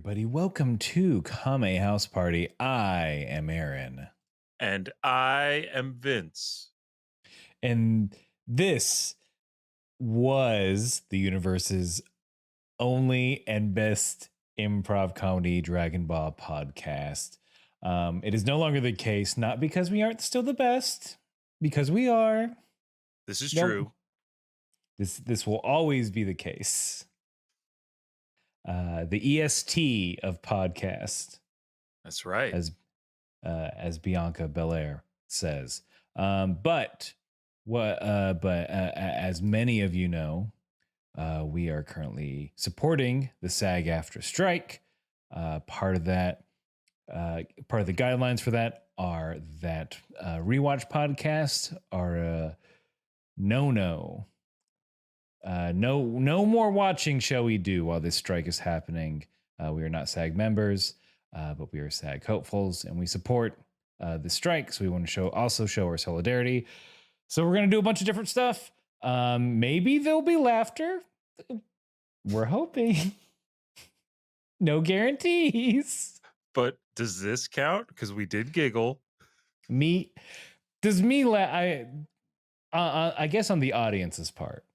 everybody. Welcome to Kame House Party. I am Aaron. And I am Vince. And this was the universe's only and best improv comedy Dragon Ball podcast. It is no longer the case, not because we aren't still the best, because we are. This is true. This will always be the case. The EST of podcast. That's right. As Bianca Belair says. But as many of you know, we are currently supporting the SAG-AFTRA strike. Part of the guidelines for that are that rewatch podcasts are no. No more watching shall we do while this strike is happening. We are not SAG members, but we are SAG hopefuls, and we support the strike. So we want to also show our solidarity. So we're going to do a bunch of different stuff. Maybe there'll be laughter. We're hoping. No guarantees. But does this count? Because we did giggle. I guess on the audience's part,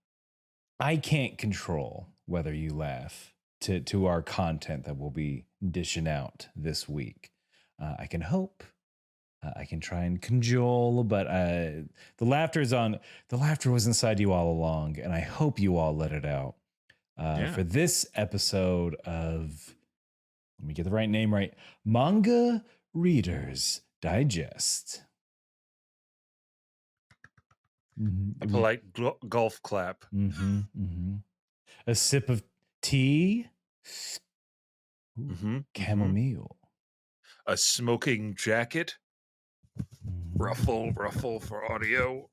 I can't control whether you laugh to our content that we'll be dishing out this week. I can hope. I can try and cajole, but the laughter was inside you all along, and I hope you all let it out. For this episode of, let me get the right name right, Manga Reader's Digest. Mm-hmm. A polite golf clap. Mm-hmm, mm-hmm. A sip of tea. Chamomile. A smoking jacket. Ruffle for audio.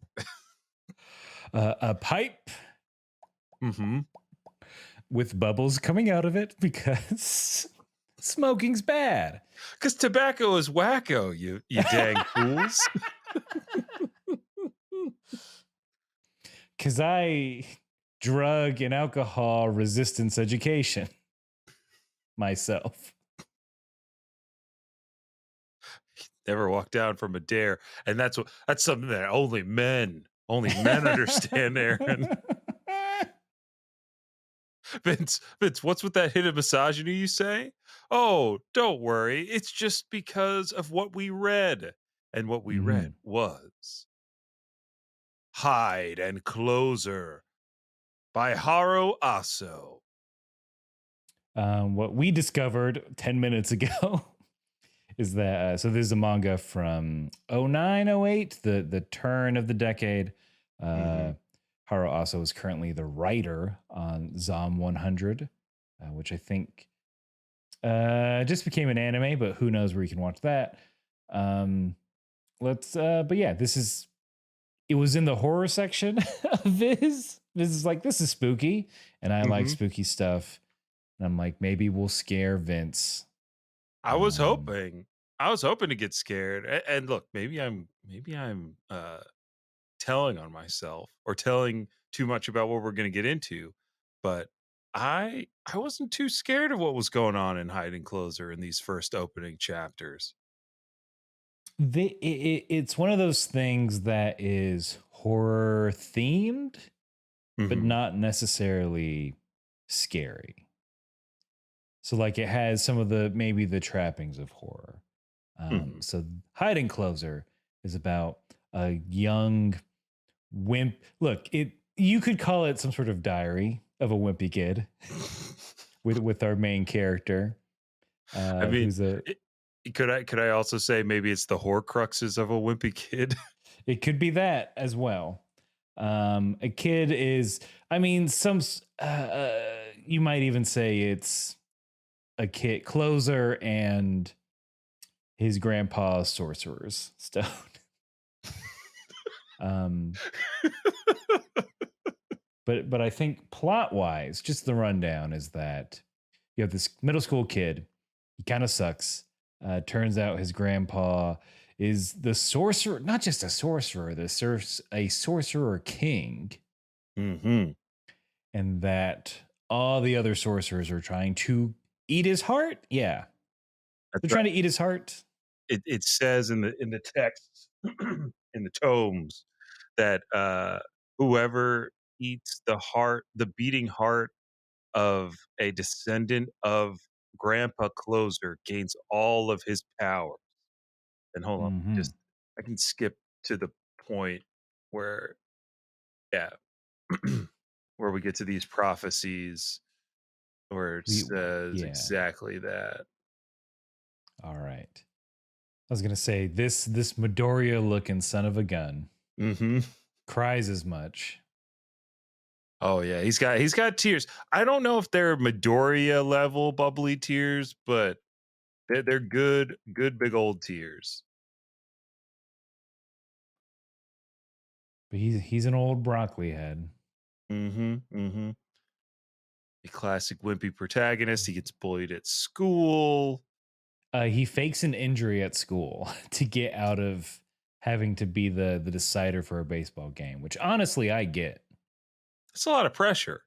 A pipe. With bubbles coming out of it because smoking's bad. Because tobacco is wacko, you dang fools. Because I drug and alcohol resistance education myself. Never walked down from a dare. And that's something that only men understand, Aaron. Vince, what's with that hit of misogyny you say? Oh, don't worry. It's just because of what we read. And what we read was Hyde Closer by Haru Aso. What we discovered 10 minutes ago is that, so this is a manga from 09, 08, the turn of the decade. Haru Aso is currently the writer on Zom 100, which I think just became an anime, but who knows where you can watch that. But yeah, it was in the horror section of Viz. Viz is like, this is spooky, and I like spooky stuff. And I'm like, maybe we'll scare Vince. I was hoping to get scared. And look, maybe I'm telling on myself or telling too much about what we're going to get into, but I wasn't too scared of what was going on in Hyde Closer in these first opening chapters. It's one of those things that is horror themed, but not necessarily scary. So like it has some of maybe the trappings of horror. So Hyde Closer is about a young wimp. Look, you could call it some sort of diary of a wimpy kid with our main character. I mean, could I also say maybe it's the Horcruxes of a wimpy kid? It could be that as well. A kid is, I mean, you might even say it's a kid closer and his grandpa's sorcerer's stone. But I think plot wise, just the rundown is that you have this middle school kid. He kind of sucks. Turns out his grandpa is the sorcerer, not just a sorcerer, a sorcerer king. And that all the other sorcerers are trying to eat his heart. Yeah, That's they're right. trying to eat his heart. It says in the text in the tomes that whoever eats the beating heart of a descendant of Grandpa Closer gains all of his power. And hold on, Mm-hmm. just I can skip to the point where, yeah, where we get to these prophecies where it says Yeah. exactly that. All right. I was gonna say this Midoriya looking son of a gun Mm-hmm. cries as much. Oh yeah, he's got tears. I don't know if they're Midoriya level bubbly tears, but they're good big old tears. But he's an old broccoli head. Mm-hmm. Mm-hmm. A classic wimpy protagonist. He gets bullied at school. He fakes an injury at school to get out of having to be the decider for a baseball game, which honestly I get. It's a lot of pressure.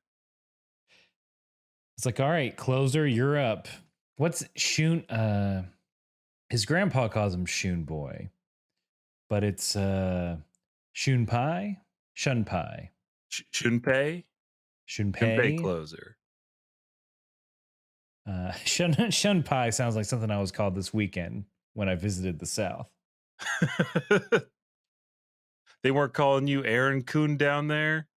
It's like, all right, closer, you're up. What's Shun? His grandpa calls him Shun Boy, but it's Shunpai, Shunpai, Shunpei. Shunpei Shunpei. Closer. Shunpai sounds like something I was called this weekend when I visited the South. They weren't calling you Aaron Kuhn down there?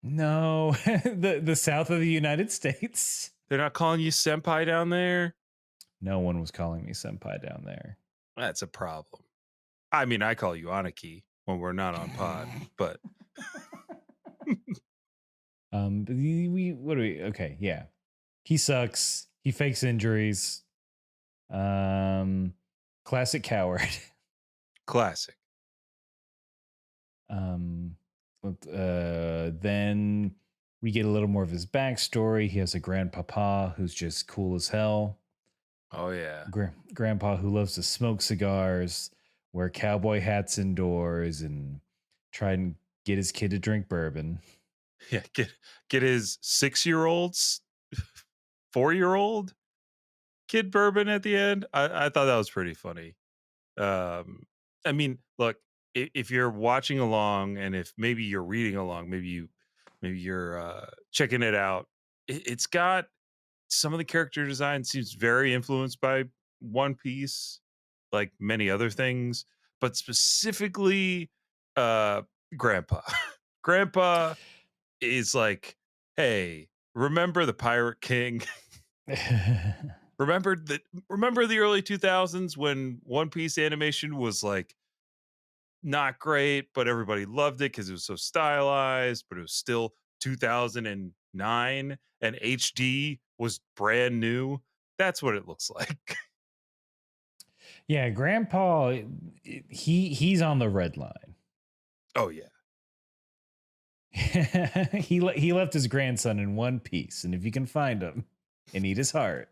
No, the South of the United States. They're not calling you senpai down there? No one was calling me senpai down there. That's a problem. I mean, I call you Aniki when we're not on pod, but But we what do we? Okay, yeah, he sucks. He fakes injuries. Classic coward. classic. Then we get a little more of his backstory. He has a grandpapa who's just cool as hell. Oh yeah. Grandpa who loves to smoke cigars, wear cowboy hats indoors, and try and get his kid to drink bourbon. Yeah, get his 6-year-old, 4-year-old kid bourbon at the end. I thought that was pretty funny. I mean, look, if you're watching along and if maybe you're reading along, maybe you're checking it out. It's got some of the character design seems very influenced by One Piece, like many other things, but specifically Grandpa. Grandpa is like, hey, remember the Pirate King? remember the early 2000s when One Piece animation was like not great, but everybody loved it because it was so stylized, but it was still 2009 and HD was brand new. That's what it looks like. Yeah, Grandpa, he's on the red line. Oh yeah. He left his grandson in one piece, and if you can find him and eat his heart,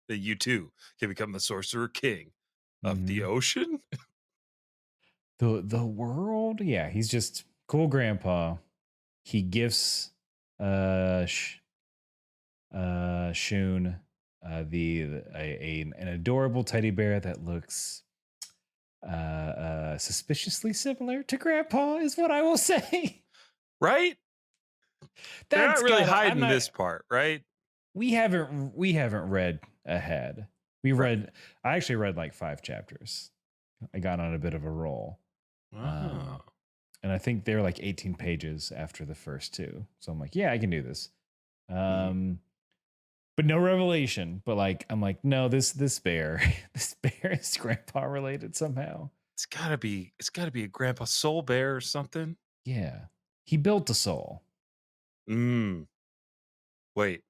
That you too can become the Sorcerer King of the ocean. the world. Yeah, he's just cool grandpa. He gifts Shun an adorable teddy bear that looks suspiciously similar to grandpa is what I will say. Right? They're not That's really gotta, hiding this part, right? we haven't read ahead. I actually read like 5 chapters. I got on a bit of a roll. Oh. And I think they're like 18 pages after the first 2. So I'm like, yeah, I can do this. But no revelation. But like, I'm like, no, this bear, this bear is grandpa related somehow. It's gotta be a Grandpa Soul Bear or something. Yeah. He built a soul. Wait.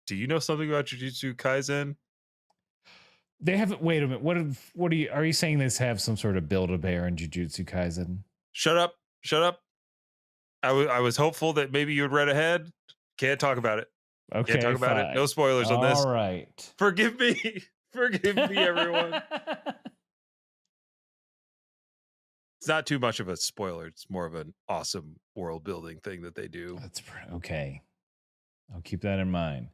Do you know something about Jujutsu Kaisen? They haven't. Wait a minute. Are you saying this have some sort of build a bear in Jujutsu Kaisen? Shut up. I was hopeful that maybe you had read ahead. Can't talk about it. Okay, Can't talk about it. No spoilers on this. All right. Forgive me. Forgive me, everyone. It's not too much of a spoiler. It's more of an awesome world building thing that they do. That's okay. I'll keep that in mind.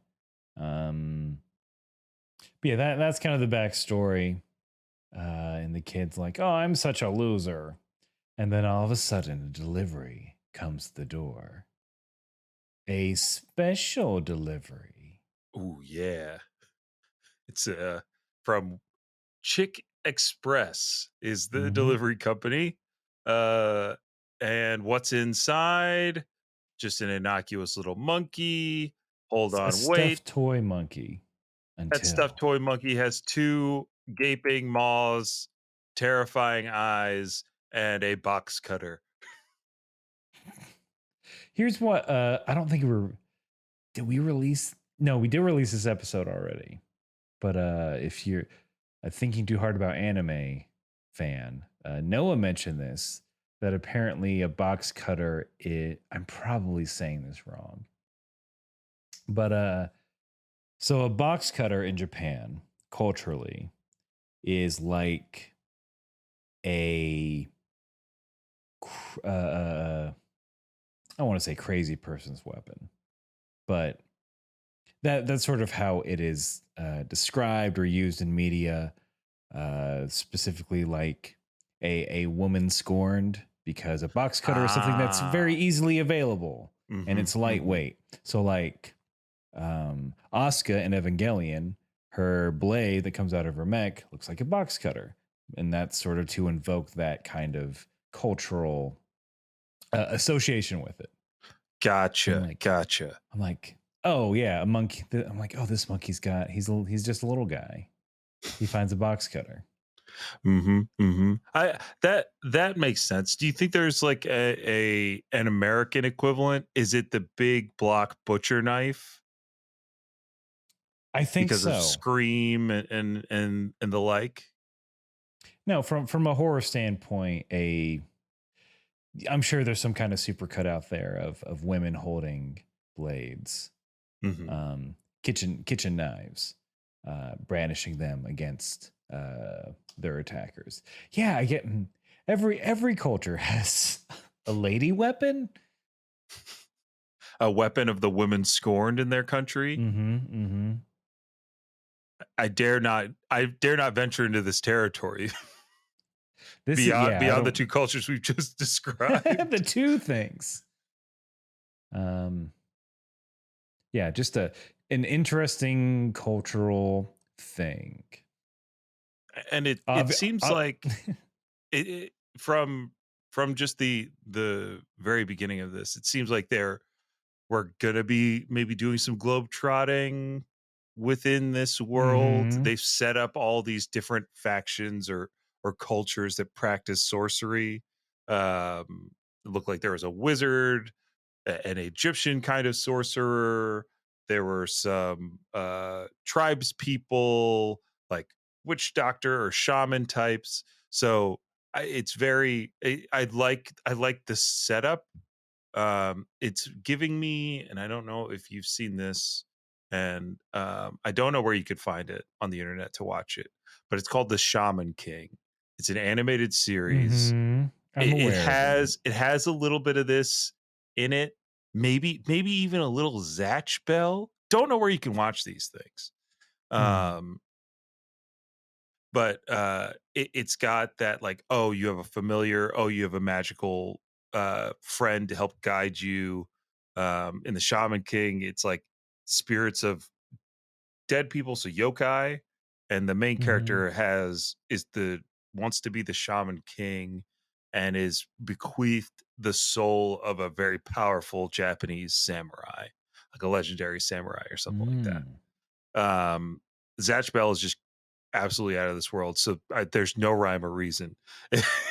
But yeah, that's kind of the backstory. And the kid's like, "Oh, I'm such a loser," and then all of a sudden, a delivery comes to the door. A special delivery. Ooh, yeah. It's from Chick Express is the Mm-hmm. delivery company. Uh and what's inside? Just an innocuous little monkey. Hold A on, wait. stuffed toy monkey. That stuffed Until toy monkey has two gaping maws, terrifying eyes, and a box cutter. here's what I don't think did we release? No, we did release this episode already. But if you're a thinking too hard about anime fan, Noah mentioned this that apparently a box cutter. I'm probably saying this wrong, but so a box cutter in Japan culturally is like a I want to say crazy person's weapon, but that's sort of how it is described or used in media, specifically like a woman scorned because a box cutter is something that's very Ah. easily available and it's Mhm, mhm. lightweight. So like Asuka in Evangelion, her blade that comes out of her mech looks like a box cutter, and that's sort of to invoke that kind of cultural association with it. I'm Gotcha, like, gotcha. I'm like, oh yeah, a monkey. I'm like, oh, this monkey's got. He's just a little guy. He finds a box cutter. Mhm, mhm. That makes sense. Do you think there's like a an American equivalent? Is it the big block butcher knife I think because of so. Scream and the like? No, from a horror standpoint, I'm sure there's some kind of supercut out there of women holding blades, Mhm. kitchen knives, brandishing them against their attackers. Yeah, I get every culture has a lady weapon. A weapon of the women scorned in their country? Mm-hmm. Mm-hmm. I dare not venture into this territory This is beyond the two cultures we've just the described. two things. Um, yeah, just an interesting cultural thing. And it Obvi- seems uh, like it from just the very beginning of this, it seems like we're gonna be maybe doing some globe trotting within this world. mm-hmm. They've set up all these different factions or cultures that practice sorcery. It looked like there was a wizard, an Egyptian kind of sorcerer. There were some tribes people, like witch doctor or shaman types. So it's very. I like the setup. It's giving me, and I don't know if you've seen this, and I don't know where you could find it on the internet to watch it, but it's called The Shaman King. It's an animated series. Mm-hmm. I'm aware of it. It has a little bit of this in it. Maybe even a little Zatch Bell. Don't know where you can watch these things. Hmm. Um, but it's got that, like, oh, you have a familiar, oh, you have a magical friend to help guide you. In the Shaman King, it's like spirits of dead people, so yokai, and the main Mm-hmm. character has is the wants to be the Shaman King and is bequeathed the soul of a very powerful Japanese samurai, like a legendary samurai or something like Mm. that. Zatch Bell is just absolutely out of this world. So there's no rhyme or reason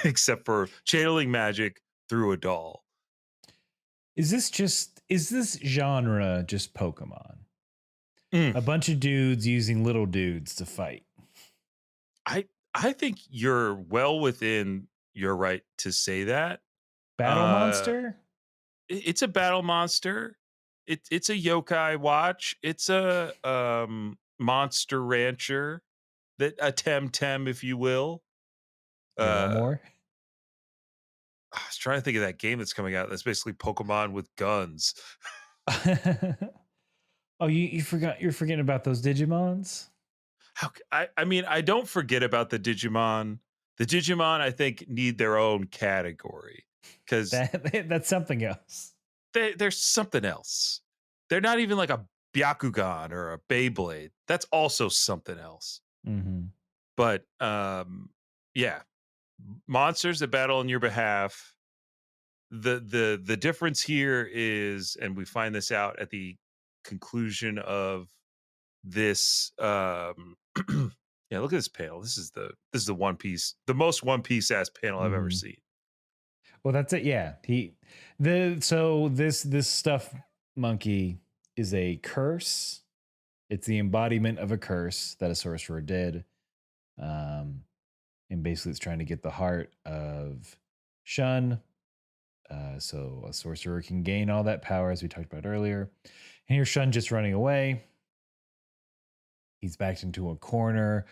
except for channeling magic through a doll. Is this genre just Pokemon? Mm. A bunch of dudes using little dudes to fight. I I think you're well within your right to say that. Battle Uh, monster? it's a battle monster. It's a yokai watch. It's a monster rancher, that a Temtem, if you will. Yeah, one Uh, more. I was trying to think of that game that's coming out. That's basically Pokemon with guns. Oh, you forgot you're forgetting about those Digimons? I mean, I don't forget about the Digimon. The Digimon, I think, need their own category because That's something else. they're something else. They're not even like a Byakugan or a Beyblade. That's also something else. Mm-hmm. But yeah, monsters that battle on your behalf. The difference here is, and we find this out at the conclusion of this. Yeah, look at this panel. This is the One Piece, the most One Piece ass panel I've ever Mm-hmm. seen. Well, that's it. Yeah, so this stuff monkey is a curse. It's the embodiment of a curse that a sorcerer did, and basically it's trying to get the heart of Shun, so a sorcerer can gain all that power, as we talked about earlier. And here's Shun just running away. He's backed into a corner.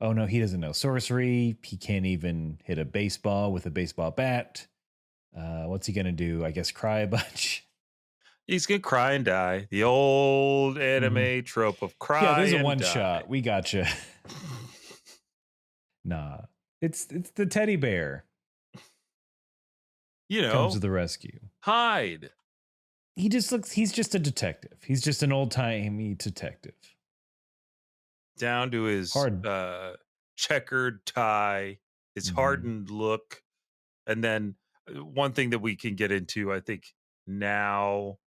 Oh no, he doesn't know sorcery. He can't even hit a baseball with a baseball bat. What's he gonna do? I guess cry a bunch. He's gonna cry and die. The old anime trope of cry. Yeah, there's a and one die. shot. We gotcha. Nah, it's the teddy bear. You know, Comes to the rescue. Hyde. He just looks. He's just a detective. He's just an old timey detective. Down to his checkered tie, his hardened look, and then one thing that we can get into, I think, now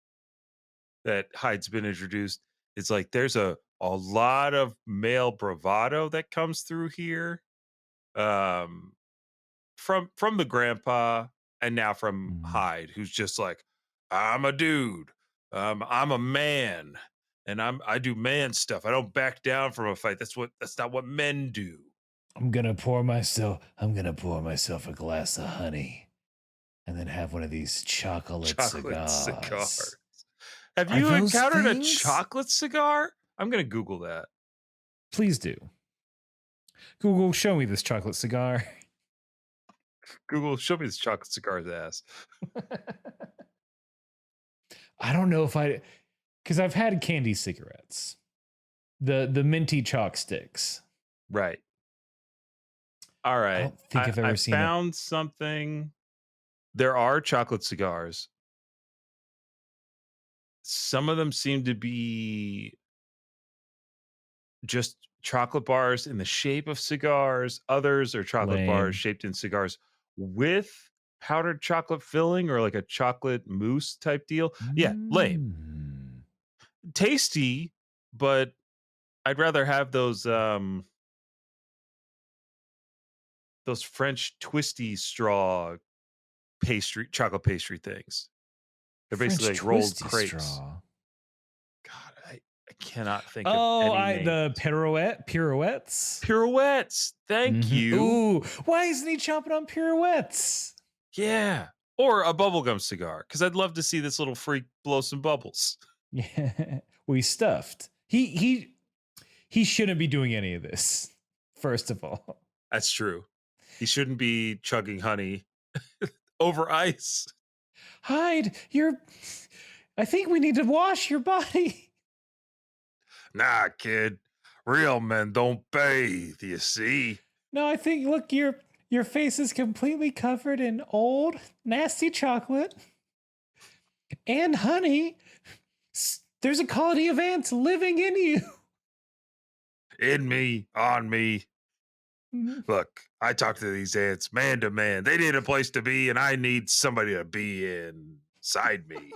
that Hyde's been introduced, is like there's a lot of male bravado that comes through here, from the grandpa, and now from Hyde, who's just like, I'm a dude, I'm a man, and I do man stuff. I don't back down from a fight. That's not what men do. I'm gonna pour myself a glass of honey, and then have one of these chocolate cigars. Have you encountered a chocolate cigar? I'm gonna Google that. Please do. Google, show me this chocolate cigar. Google, show me this chocolate cigar's ass. I don't know if because I've had candy cigarettes, the minty chalk sticks. Right. All right. I don't think I've ever seen found something. There are chocolate cigars. Some of them seem to be just chocolate bars in the shape of cigars. Others are chocolate bars shaped in cigars with powdered chocolate filling or like a chocolate mousse type deal. Yeah, lame. Tasty, but I'd rather have those French twisty straw chocolate pastry things. They're basically like rolled crepes. Straw. God, I cannot think of any names. The pirouettes. Pirouettes. Thank you. Ooh, why isn't he chomping on pirouettes? Yeah. Or a bubblegum cigar, because I'd love to see this little freak blow some bubbles. Yeah. Well, he's stuffed. He shouldn't be doing any of this, first of all. That's true. He shouldn't be chugging honey over ice. Hyde, I think we need to wash your body. Nah, kid. Real men don't bathe, you see. No, I think, look, your face is completely covered in old, nasty chocolate and honey. There's a colony of ants living in you. In me, on me. Look, I talk to these ants man to man. They need a place to be, and I need somebody to be inside me.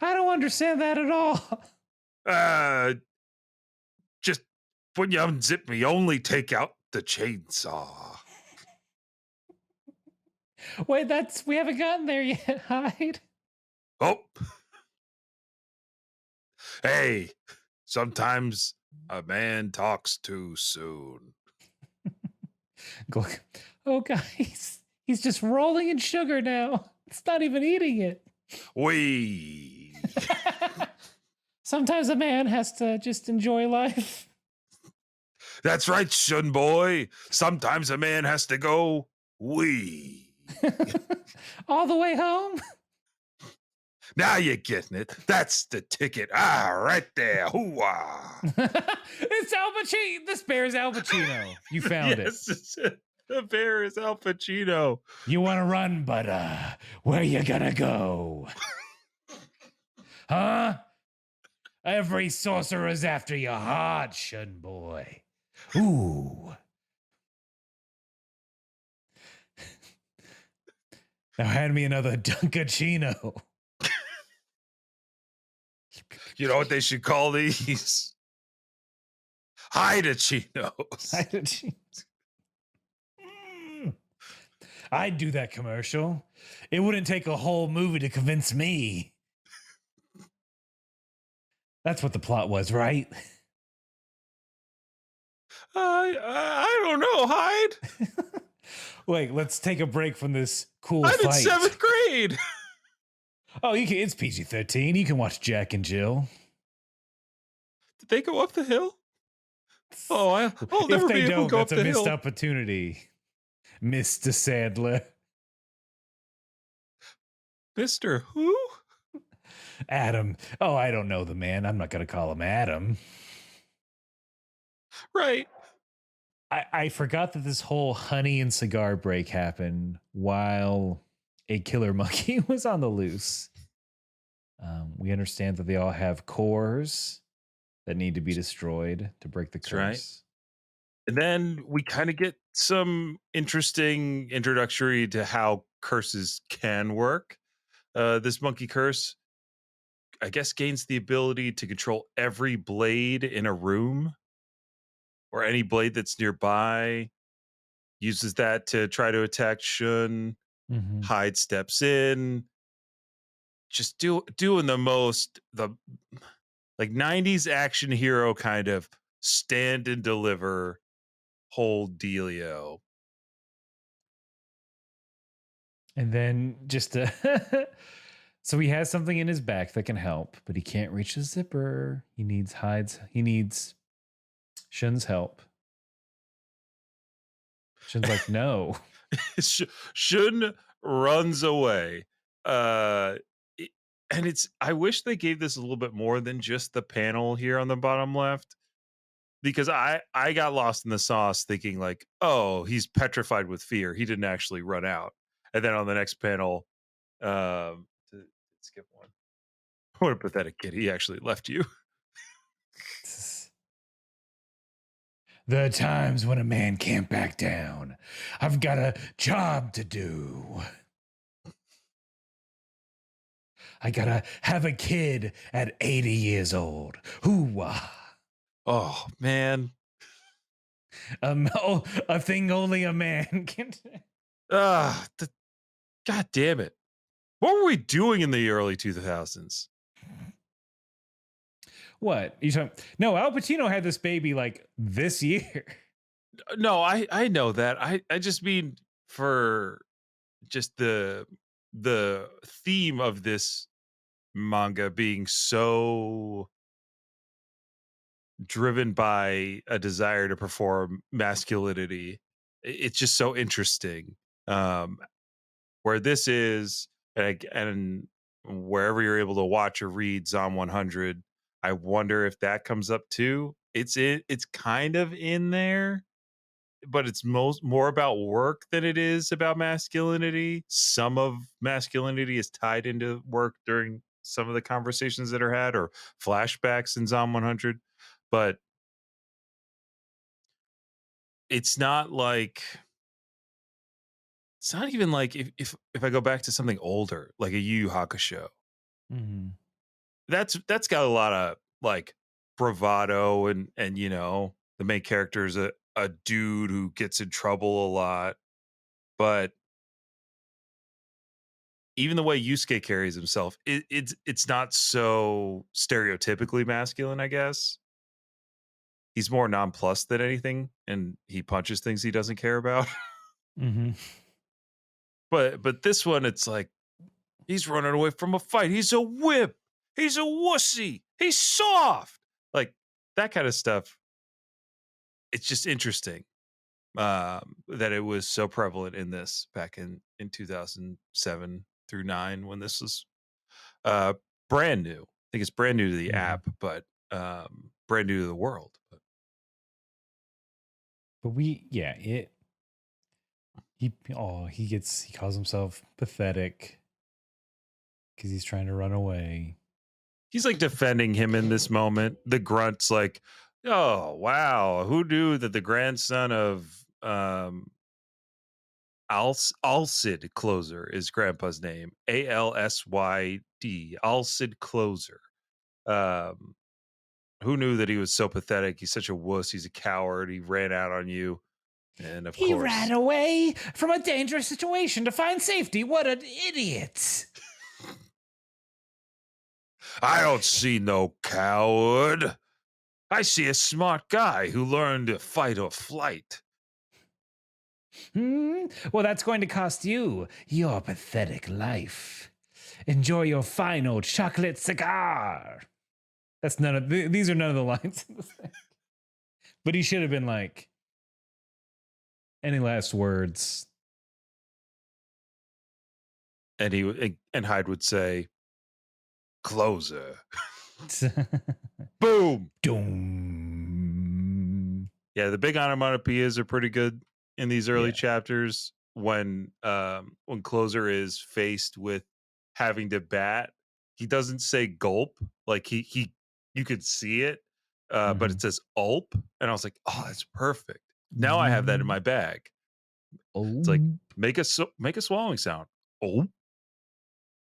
I don't understand that at all. Just when you unzip me, only take out the chainsaw. Wait, we haven't gotten there yet, Hyde. Oh. Hey, sometimes a man talks too soon. Oh, guys, he's just rolling in sugar now. It's not even eating it. Sometimes a man has to just enjoy life. That's right, Shun boy. Sometimes a man has to go wee. All the way home? Now you're getting it. That's the ticket. Right there. Hoo-ah. It's Al Pacino. This bear is Al Pacino. You found it. Yes, the bear is Al Pacino. You want to run, but where you gonna go? Huh? Every sorcerer's after your heart, Shun boy. Ooh. Now hand me another Dunkachino. You know what they should call these? Hyde-Chinos. I'd do that commercial. It wouldn't take a whole movie to convince me. That's what the plot was, right? I don't know, Hyde. Wait, let's take a break from this cool I'm fight. in 7th grade. Oh, it's PG-13. You can watch Jack and Jill. Did they go up the hill? Oh, I'll never be able to go up the hill. That's a missed opportunity, Mr. Sandler. Mr. Who? Adam. Oh, I don't know the man. I'm not going to call him Adam. Right. I forgot that this whole honey and cigar break happened while a killer monkey was on the loose. We understand that they all have cores that need to be destroyed to break the curse. Right. And then we kind of get some interesting introductory to how curses can work. This monkey curse, I guess, gains the ability to control every blade in a room or any blade that's nearby. Uses that to try to attack Shun. Mm-hmm. Hyde steps in. Just doing the most, like 90s action hero kind of stand and deliver whole dealio. And then so he has something in his back that can help, but he can't reach the zipper. He needs Shun's help. Shun's like, no. Shun runs away. And I wish they gave this a little bit more than just the panel here on the bottom left, because I got lost in the sauce thinking like, oh, he's petrified with fear. He didn't actually run out. And then on the next panel, to skip one, what a pathetic kid. He actually left you. There are times when a man can't back down. I've got a job to do. I gotta have a kid at 80 years old. Hoo-wah. Oh, man. A thing only a man can. God damn it. What were we doing in the early 2000s? What? You talking? No, Al Pacino had this baby like this year. No, I know that. I just mean for just the theme of this manga being so driven by a desire to perform masculinity. It's just so interesting. Where this is, and wherever you're able to watch or read Zom 100, I wonder if that comes up too. It's kind of in there, but it's more about work than it is about masculinity. Some of masculinity is tied into work during some of the conversations that are had, or flashbacks in Zom 100, but it's not even like if I go back to something older, like a Yu Yu Hakusho, Mm-hmm. that's got a lot of like bravado, and you know, the main character is a dude who gets in trouble a lot, but even the way Yusuke carries himself, it's not so stereotypically masculine, I guess. He's more nonplussed than anything, and he punches things he doesn't care about. Mm-hmm. But this one, it's like he's running away from a fight. He's a whip. He's a wussy. He's soft. Like that kind of stuff. It's just interesting that it was so prevalent in this back in 2007 through 9 when this was uh, brand new. I think it's brand new to the Mhm. app, but brand new to the world. But he calls himself pathetic because he's trying to run away. He's like defending him in this moment. The grunt's like, "Oh wow, who knew that the grandson of Alcid Closer is Grandpa's name? Alsyd, Alcid Closer. Um, who knew that he was so pathetic? He's such a wuss. He's a coward. He ran out on you." And of He ran course, away from a dangerous situation to find safety. What an idiot. I don't see no coward. I see a smart guy who learned to fight or flight. Well, that's going to cost you your pathetic life. Enjoy your final chocolate cigar. That's none of these are none of the lines in the thing. But he should have been like, any last words? And Hyde would say, "Closer." Boom. Doom. Yeah, the big onomatopoeias are pretty good in these early Yeah. chapters when Closer is faced with having to bat. He doesn't say gulp, like he you could see it, but it says ulp, and I was like, "Oh, that's perfect." Now I have that in my bag. It's like Oh. make a swallowing sound. Oh,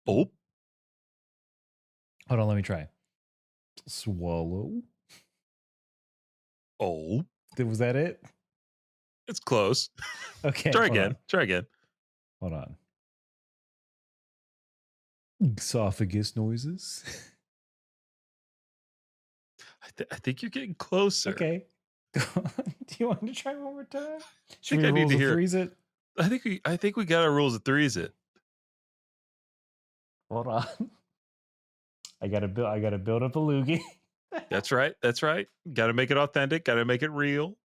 oh. Hold on, let me try. Swallow. Oh, Was that it? it's close. Okay. Try hold again. on. Try again. Hold on. Esophagus noises. I think you're getting closer. Okay. Do you want to try one more time? Should think we I need rules to of hear- threes it? I think we got our rules of threes. It. Hold on. I gotta build up a loogie. That's right. That's right. Got to make it authentic. Got to make it real.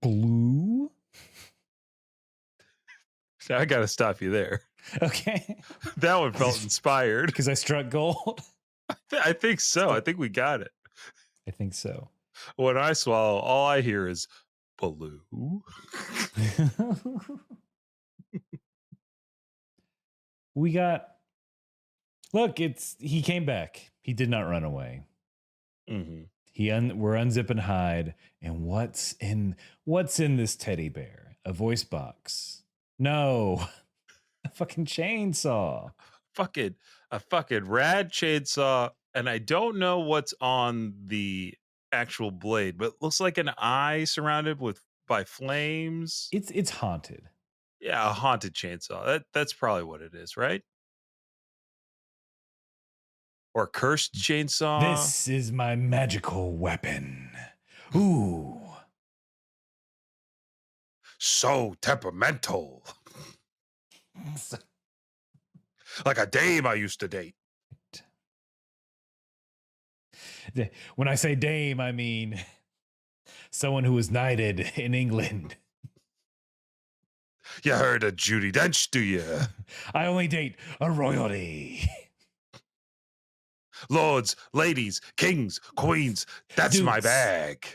Blue. I got to stop you there. Okay. That one felt inspired. Because I struck gold. I think so. I think we got it. I think so. When I swallow, all I hear is blue. We got. Look, he came back. He did not run away. Mm-hmm. We're unzipping Hyde, and what's in this teddy bear? A voice box? No, a fucking chainsaw. A fucking rad chainsaw, and I don't know what's on the actual blade, but it looks like an eye surrounded by flames. It's haunted. Yeah, a haunted chainsaw. That's probably what it is, right? Or cursed chainsaw. This is my magical weapon. Ooh. So temperamental. Like a dame I used to date. When I say dame, I mean someone who was knighted in England. You heard of Judi Dench, do you? I only date a royalty. Lords, ladies, kings, queens. That's my Dukes. bag.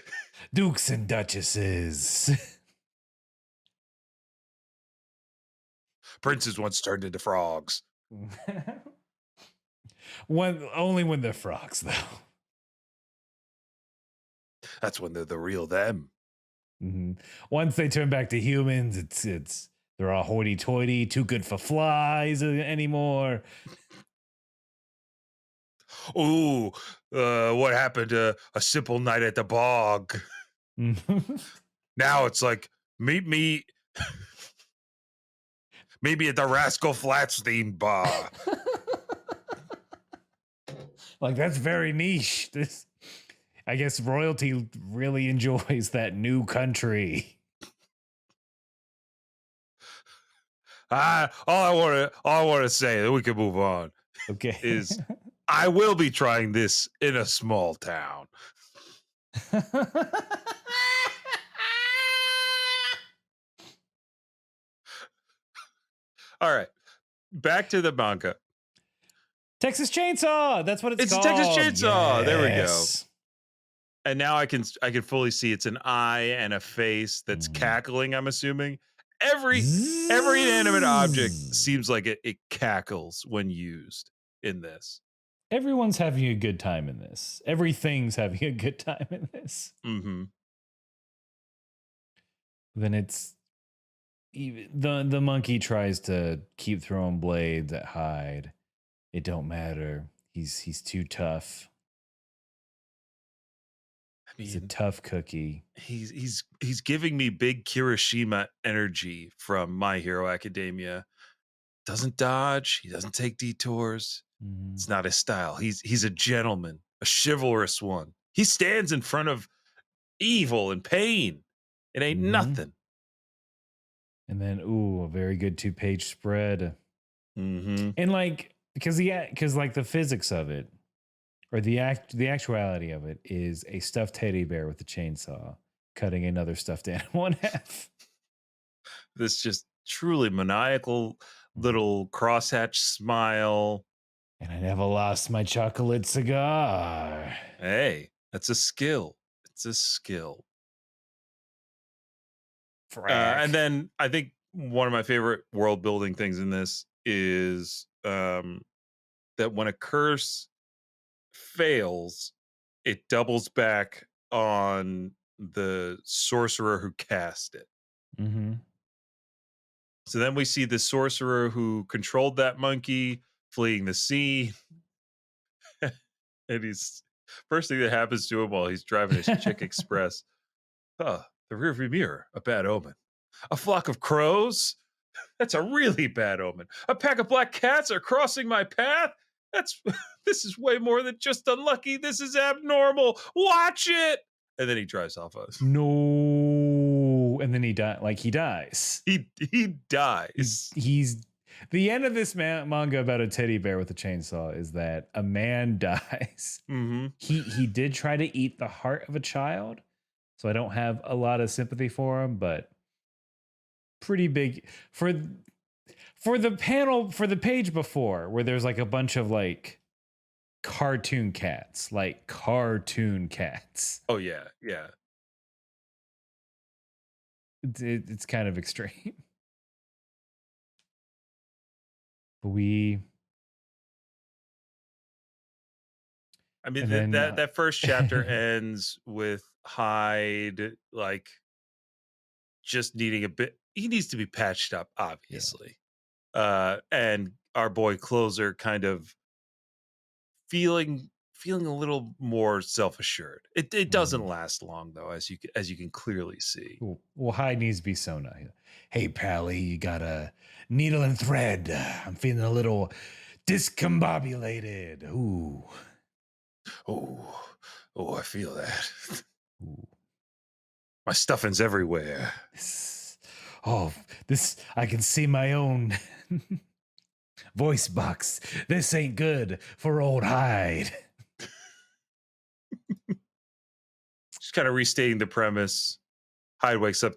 Dukes and duchesses. Princes once turned into frogs. Only when they're frogs, though. That's when they're the real them. Mm-hmm. Once they turn back to humans, it's they're all hoity-toity, too good for flies anymore. Ooh, what happened to a simple night at the bog? Now it's like, meet me at the Rascal Flats theme bar. Like, that's very niche. I guess royalty really enjoys that new country. All I want to say, that we can move on, Okay. is I will be trying this in a small town. All right. back to the manga. Texas Chainsaw. That's what it's It's a called. Texas Chainsaw. There we go. Yes. And now I can fully see it's an eye and a face that's cackling, I'm assuming. Every inanimate object seems like it cackles when used in this. Everyone's having a good time in this. Everything's having a good time in this. Mm-hmm. Then it's even the monkey tries to keep throwing blades at Hyde. It don't matter. He's too tough. I mean, He's a tough cookie. He's giving me big Kirishima energy from My Hero Academia. Doesn't dodge. He doesn't take detours. Mm-hmm. It's not his style. He's a gentleman, a chivalrous one. He stands in front of evil and pain. It ain't nothing. And then, a very good 2-page spread. Mm-hmm. And like, because like the physics of it, or the actuality of it, is a stuffed teddy bear with a chainsaw cutting another stuffed animal in half. This just truly maniacal little crosshatch smile. And I never lost my chocolate cigar. Hey, that's a skill. It's a skill. And then I think one of my favorite world building things in this is that when a curse fails, it doubles back on the sorcerer who cast it. Mm-hmm. So then we see the sorcerer who controlled that monkey fleeing the sea. And he's first thing that happens to him while he's driving his Chick Express. The rearview mirror, a bad omen. A flock of crows? That's a really bad omen. A pack of black cats are crossing my path? This is way more than just unlucky. This is abnormal. Watch it. And then he drives off us. No. And then he dies. He dies. He's the end of this manga about a teddy bear with a chainsaw is that a man dies. Mm-hmm. He did try to eat the heart of a child, so I don't have a lot of sympathy for him, but pretty big for the page before where there's like a bunch of like cartoon cats. Oh yeah. It's kind of extreme. But I mean, that first chapter ends with Hyde like just needing a bit. He needs to be patched up, obviously. Yeah. And our boy Closer kind of feeling a little more self-assured. It doesn't last long though, as you can clearly see. Well, Hyde needs to be so nice. Hey, Pally, you got a needle and thread. I'm feeling a little discombobulated. Ooh. Oh, I feel that. Ooh. My stuffing's everywhere. I can see my own voice box. This ain't good for old Hyde. Just kind of restating the premise. Hyde wakes up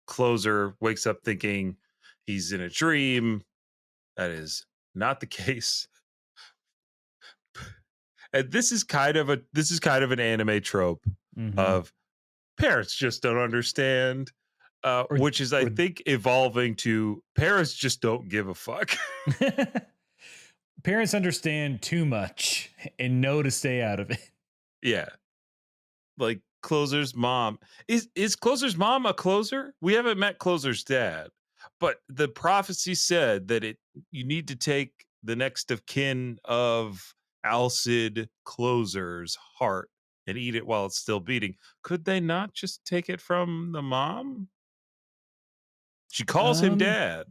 Closer wakes up thinking he's in a dream. That is not the case. And this is kind of an anime trope of parents just don't understand, which is, I think, evolving to parents just don't give a fuck. Parents understand too much and know to stay out of it. Yeah. Like Closer's mom. Is Closer's mom a closer? We haven't met Closer's dad, but the prophecy said that you need to take the next of kin of Alcid Closer's heart and eat it while it's still beating. Could they not just take it from the mom? She calls him dad.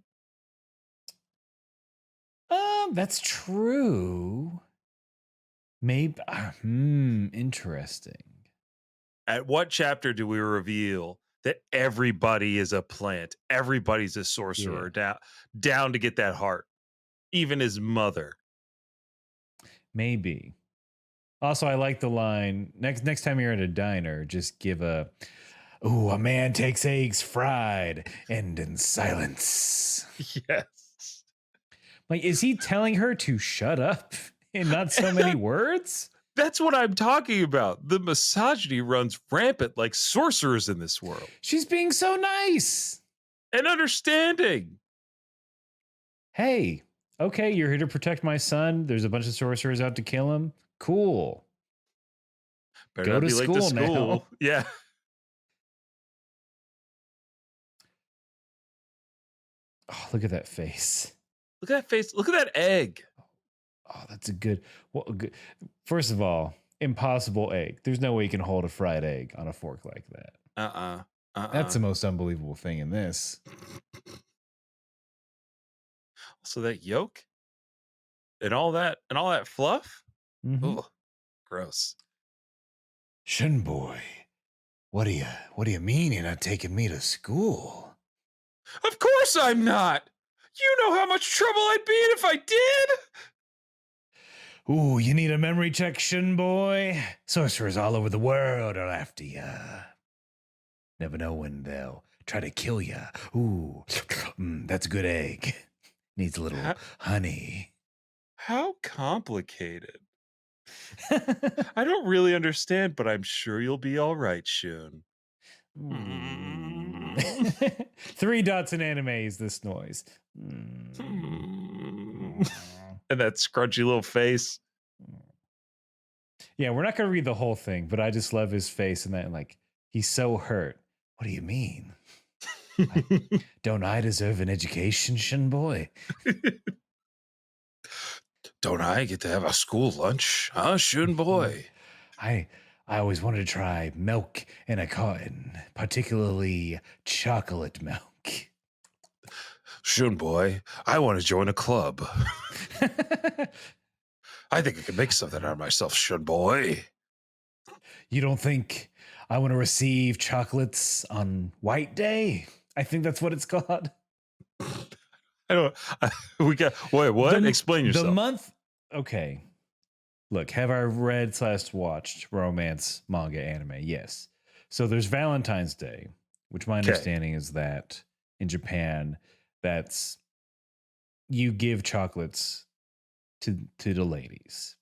That's true. Maybe. Interesting. At what chapter do we reveal that everybody is a plant? Everybody's a sorcerer down to get that heart. Even his mother. Maybe. Also, I like the line, next time you're at a diner, just give a man takes eggs fried and in silence. Yes. Like, is he telling her to shut up in not so many words? That's what I'm talking about. The misogyny runs rampant like sorcerers in this world. She's being so nice. And understanding. Hey, okay, you're here to protect my son. There's a bunch of sorcerers out to kill him. Cool. Better Go not to be late school to now. school. Yeah. Oh, look at that face. Look at that face. Look at that egg. Oh, that's a good. Well, good. First of all, impossible egg. There's no way you can hold a fried egg on a fork like that. That's the most unbelievable thing in this. So that yolk and all that fluff. Mm-hmm. Ugh, gross. Shin boy, what do you mean you're not taking me to school? Of course I'm not. You know how much trouble I'd be in if I did. Ooh, you need a memory check, Shin boy? Sorcerers all over the world are after ya. Never know when they'll try to kill ya. Ooh, that's a good egg. Needs a little honey. How complicated. I don't really understand, but I'm sure you'll be all right, Shun. 3 dots in anime is this noise. And that scrunchy little face. Yeah, we're not going to read the whole thing, but I just love his face and that, like, he's so hurt. What do you mean? Don't I deserve an education, Shin boy? Don't I get to have a school lunch, huh, Shun boy? I always wanted to try milk in a carton, particularly chocolate milk. Shun boy, I want to join a club. I think I can make something out of myself, Shun boy. You don't think I want to receive chocolates on White Day? I think that's what it's called. I don't. We got. Wait, what? Explain yourself. The month. Okay. Look, have I read / watched romance manga anime? Yes. So there's Valentine's Day, which my understanding is that in Japan, that's you give chocolates to the ladies.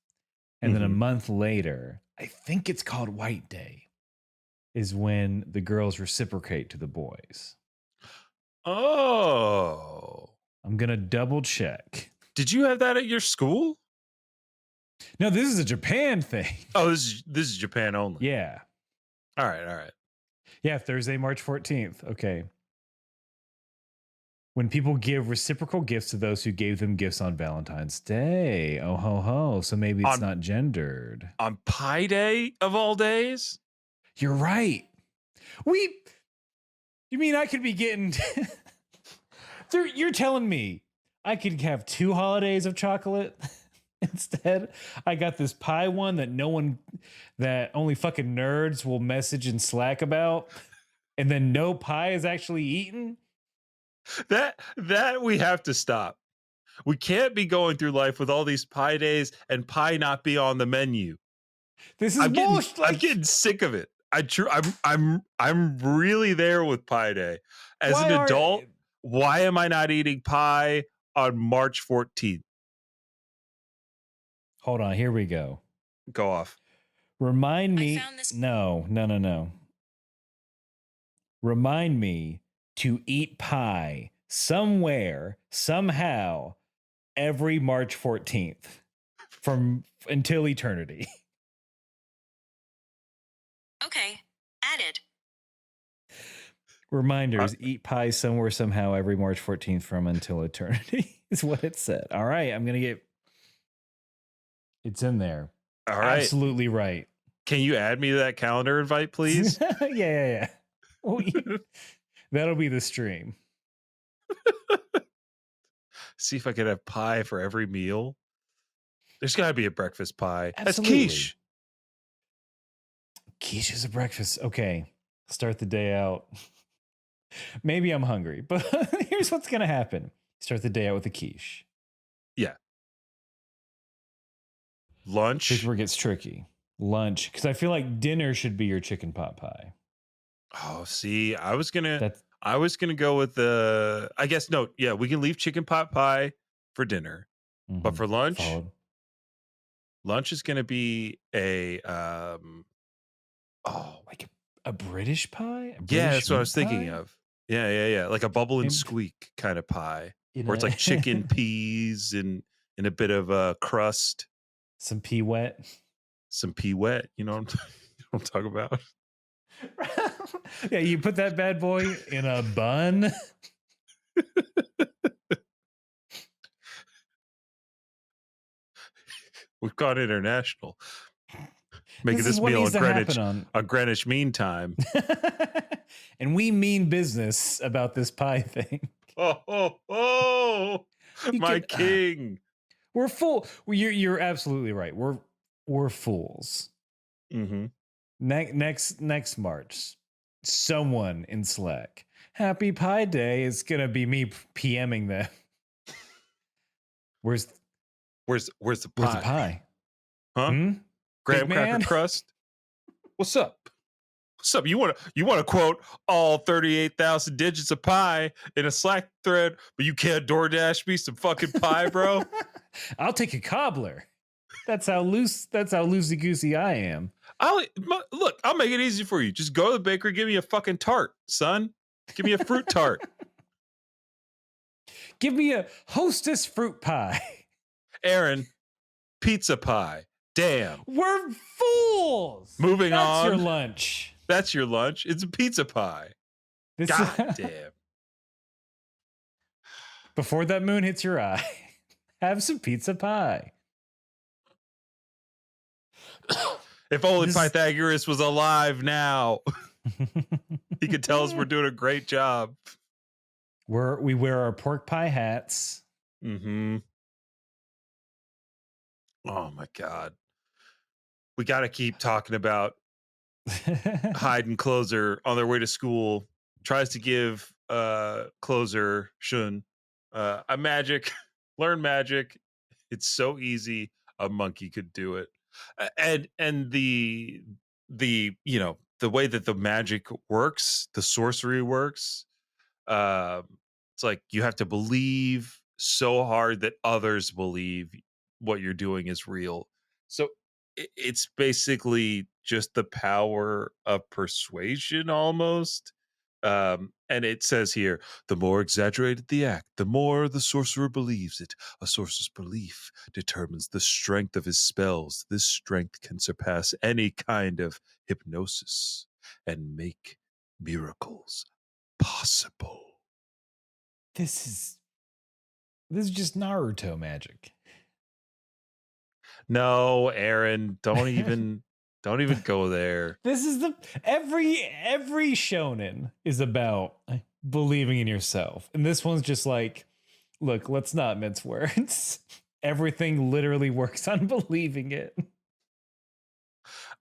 And then a month later, I think it's called White Day, is when the girls reciprocate to the boys. Oh. I'm going to double check. Did you have that at your school? No, this is a Japan thing. Oh, this is Japan only. Yeah. All right. Yeah, Thursday, March 14th. Okay. When people give reciprocal gifts to those who gave them gifts on Valentine's Day. Oh, ho, ho. So maybe it's not gendered. On Pi Day of all days? You're right. You mean I could be getting... You're telling me I could have 2 holidays of chocolate instead? I got this pie one that only fucking nerds will message in Slack about, and then no pie is actually eaten? That we have to stop. We can't be going through life with all these pie days and pie not be on the menu. This is bullshit. I'm getting sick of it. I'm really there with Pie Day. As an adult, why am I not eating pie on March 14th? Hold on, here we go. Go off. Remind me. No. Remind me to eat pie somewhere, somehow, every March 14th until eternity. Okay, added. Reminders, eat pie somewhere, somehow, every March 14th from until eternity is what it said. All right, I'm going to get... It's in there. All right. Absolutely right. Can you add me to that calendar invite, please? Yeah. That'll be the stream. See if I could have pie for every meal. There's got to be a breakfast pie. Absolutely. That's quiche. Quiche is a breakfast. Okay. Start the day out. Maybe I'm hungry, but here's what's going to happen. Start the day out with a quiche. Yeah. Lunch. Here's where it gets tricky. Lunch. Because I feel like dinner should be your chicken pot pie. Oh, see, I was gonna go with the. I guess no. Yeah, we can leave chicken pot pie for dinner, but for lunch, Followed. lunch is going to be a Like a British pie? A yeah, British that's what I meat was thinking pie? of. Yeah, like a bubble and In- squeak kind of pie, in where it's a- like chicken, peas, and a bit of crust, Some pea wet. some pea wet. You know what I'm talking about? Yeah, you put that bad boy in a bun. We've gone international, making This is this what meal needs on to Greenwich happen on Greenwich Mean Time. And we mean business about this pie thing. Oh, You my could- king. We're full. You're absolutely right. We're fools. Mm-hmm. Next March, someone in Slack, Happy Pie Day is gonna be me PMing them. Where's Where's the pie? Where's the pie? Huh? Big Graham man? cracker crust. What's up? What's up? You want to quote all 38,000 digits of pie in a Slack thread, but you can't DoorDash me some fucking pie, bro? I'll take a cobbler. That's how loosey goosey I am. Look, I'll make it easy for you. Just go to the bakery, give me a fucking tart, son. Give me a fruit tart. Give me a Hostess fruit pie. Aaron, pizza pie. Damn. We're fools. Moving That's on. your lunch. That's your lunch. It's a pizza pie. This God damn. Before that moon hits your eye, have some pizza pie. If only This- Pythagoras was alive now, he could tell us we're doing a great job. We wear our pork pie hats. Mm-hmm. Oh my God. We got to keep talking about Hyde Closer on their way to school. Tries to give Closer Shun a magic, learn magic. It's so easy. A monkey could do it. And the the way that the magic works, the sorcery works, it's like you have to believe so hard that others believe what you're doing is real. So it's basically just the power of persuasion almost. And it says here, the more exaggerated the act, the more the sorcerer believes it. A sorcerer's belief determines the strength of his spells. This strength can surpass any kind of hypnosis and make miracles possible. This is just Naruto magic. No, Aaron, don't even go there. This is every shonen is about believing in yourself. And this one's just like, look, let's not mince words. Everything literally works on believing it.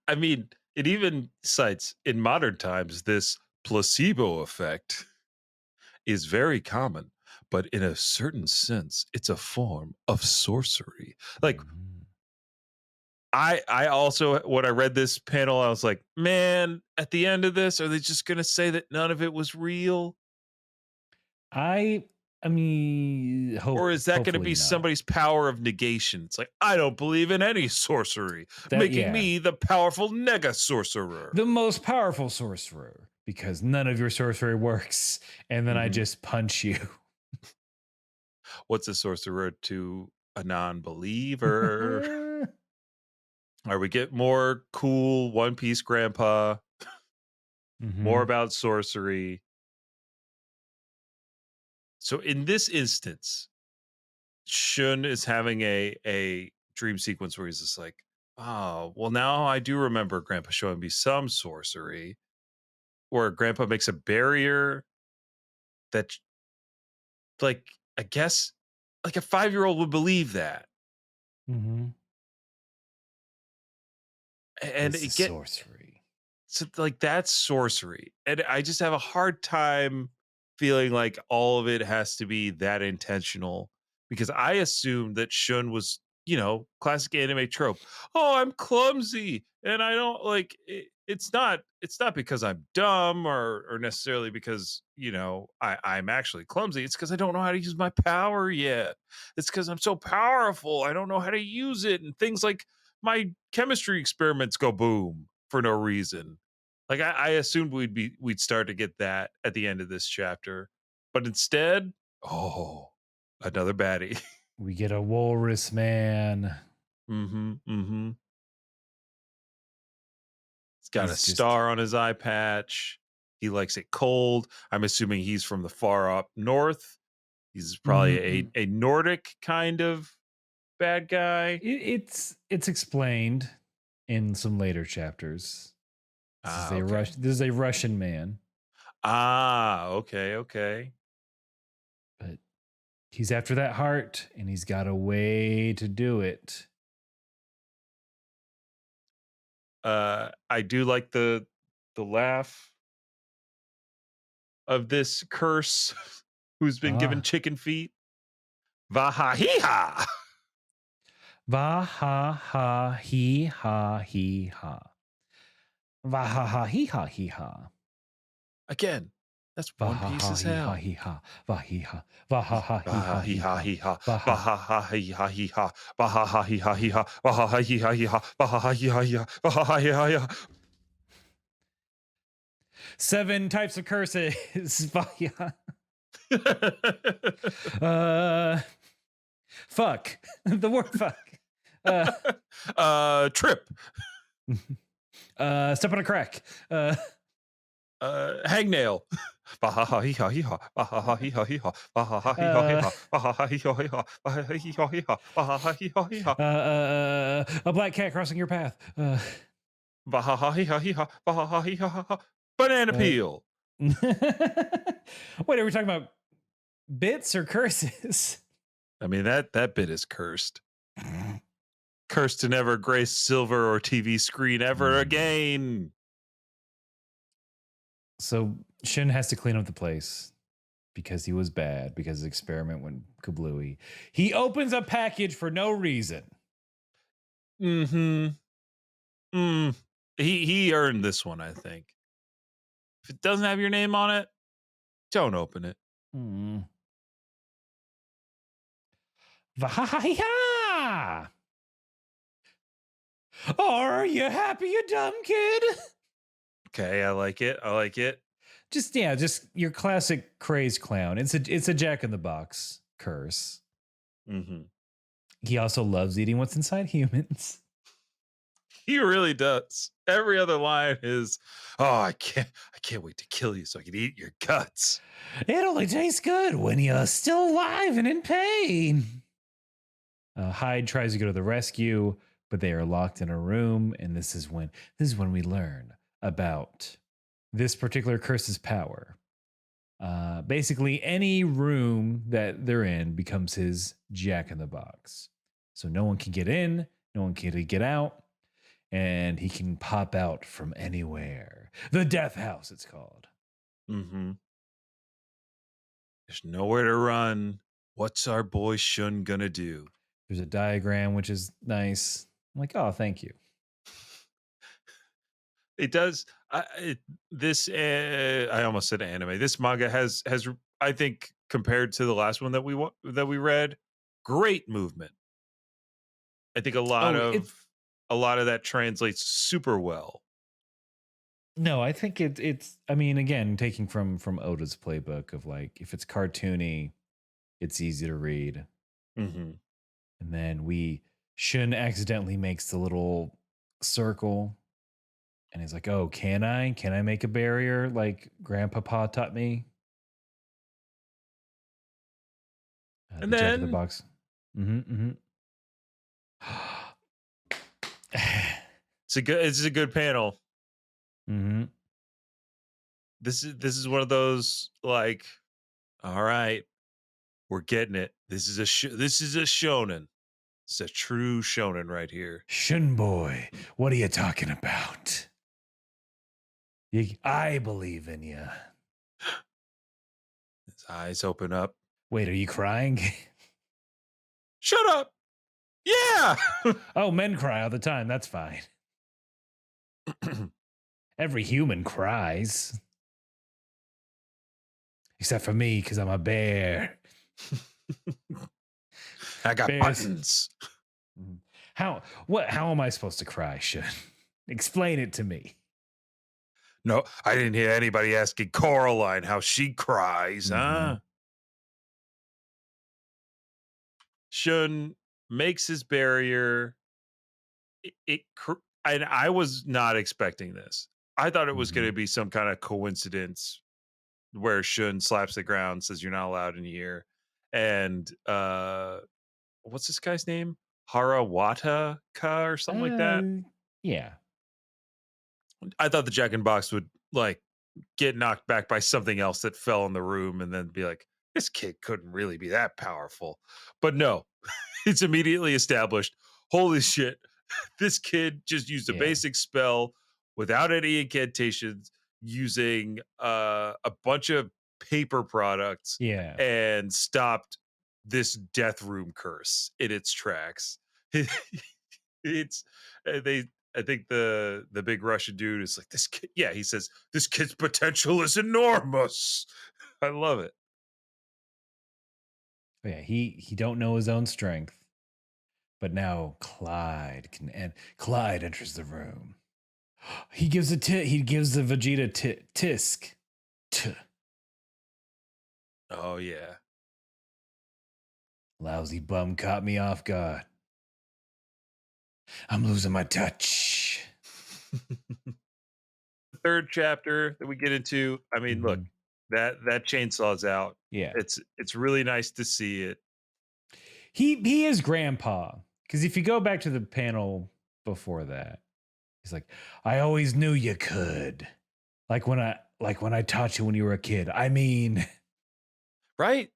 I mean, it even cites in modern times this placebo effect is very common, but in a certain sense, it's a form of sorcery. Like, I also, when I read this panel, I was like, man, at the end of this, are they just going to say that none of it was real? I mean, Or is that going to hopefully be not. somebody's power of negation? It's like, I don't believe in any sorcery, making yeah. me the powerful nega sorcerer. The most powerful sorcerer, because none of your sorcery works, and then I Mhm. just punch you. What's a sorcerer to a non-believer? Or we get more cool One Piece grandpa, more about sorcery. So in this instance, Shun is having a dream sequence where he's just like, oh, well, now I do remember Grandpa showing me some sorcery, where Grandpa makes a barrier that, like, I guess, like a 5-year-old would believe that. And This it is get sorcery. so like that's sorcery, and I just have a hard time feeling like all of it has to be that intentional, because I assumed that Shun was classic anime trope. Oh, I'm clumsy and I don't like it, it's not because I'm dumb or necessarily because, I'm actually clumsy. It's because I don't know how to use my power yet. It's because I'm so powerful. I don't know how to use it. And things like my chemistry experiments go boom for no reason. Like I assumed we'd start to get that at the end of this chapter. But instead, oh, another baddie. We get a walrus man. Mm-hmm. Mm-hmm. He's got a He's just star on his eye patch. He likes it cold. I'm assuming he's from the far up north. He's probably a Nordic kind of bad guy. It's explained in some later chapters. This is a Russian man. Okay. But he's after that heart, and he's got a way to do it. I do like the laugh of this curse who's been given chicken feet. Va-ha-hee-ha! Va-ha-ha-hee-ha-hee-ha. Va-ha-ha-hee-ha-hee-ha. Again, that's One Piece as hell. Va-ha-ha-hee-ha-hee-ha. Va-hee-ha. Va-ha-ha-hee-ha-hee-ha. Va-ha-ha-hee-ha-hee-ha. Va-ha-ha-hee-ha-hee-ha. Va-ha-ha-hee-ha-hee-ha. Va-ha-ha-hee-ha-hee-ha. Va-ha-ha-hee-ha-hee-ha. 7 types of curses. Fuck. The word fuck. Trip. Step on a crack. Hangnail. Va-ha-ha-hee-ha-hee-ha. Va-ha-ha-hee-ha-hee-ha. Va-ha-ha-hee-ha-hee-ha. Va-ha-ha-hee-ha-hee-ha. Va-ha-ha-hee-ha-hee-ha. Va-ha-ha-hee-ha-hee-ha. A black cat crossing your path. Va-ha-ha-hee-ha-hee-ha. Va-ha-ha-hee-ha-ha. Banana peel. Wait, are we talking about bits or curses? I mean, that bit is cursed. Cursed to never grace silver or TV screen ever again. So Shin has to clean up the place because he was bad, because his experiment went kablooey. He opens a package for no reason. He earned this one, I think. If it doesn't have your name on it, don't open it. Vah-ha-ha-ha! Are you happy, you dumb kid? Okay, I like it. Just your classic crazed clown. It's a Jack in the Box curse. He also loves eating what's inside humans. He really does. Every other line is, "Oh, I can't wait to kill you so I can eat your guts." It only tastes good when you're still alive and in pain. Hyde tries to go to the rescue, but they are locked in a room, and this is when we learn about this particular curse's power. Basically, any room that they're in becomes his Jack in the Box. So no one can get in, no one can get out, and he can pop out from anywhere. The Death House, it's called. There's nowhere to run. What's our boy Shun gonna do? There's a diagram, which is nice. I'm like, oh, thank you. It does. I almost said anime. This manga has I think, compared to the last one that we read, great movement. I think a lot of that translates super well. No, I think it's. I mean, again, taking from Oda's playbook of like, if it's cartoony, it's easy to read. And then Shun accidentally makes the little circle. And he's like, oh, can I make a barrier like Grandpapa taught me? And then Jack in the Box. It's a good panel. This is one of those like, all right, we're getting it. This is a shonen. It's a true shonen right here. Shun boy, what are you talking about? I believe in you. His eyes open up. Wait, are you crying? Shut up. Yeah. Oh, men cry all the time. That's fine. Every human cries. Except for me, because I'm a bear. I got Bears. buttons. How am I supposed to cry, Shun? Explain it to me. No, I didn't hear anybody asking Coraline how she cries, huh? Shun makes his barrier. And I was not expecting this. I thought it was going to be some kind of coincidence where Shun slaps the ground, says you're not allowed in here, and what's this guy's name? Harawata Ka or something like that. Yeah. I thought the Jack in the Box would like get knocked back by something else that fell in the room and then be like, this kid couldn't really be that powerful. But no, it's immediately established. Holy shit. This kid just used a basic spell without any incantations, using a bunch of paper products and stopped this death room curse in its tracks. It's I think the big Russian dude is like, this kid, he says this kid's potential is enormous. I love it. Yeah, he don't know his own strength. But now Clyde can, and Clyde enters the room. He gives the Vegeta tisk. Oh yeah. Lousy bum caught me off guard. I'm losing my touch. The third chapter that we get into, I mean, look, that chainsaw's out. Yeah. It's really nice to see it. He is grandpa. Because if you go back to the panel before that, he's like, I always knew you could. Like when I taught you when you were a kid. I mean, right?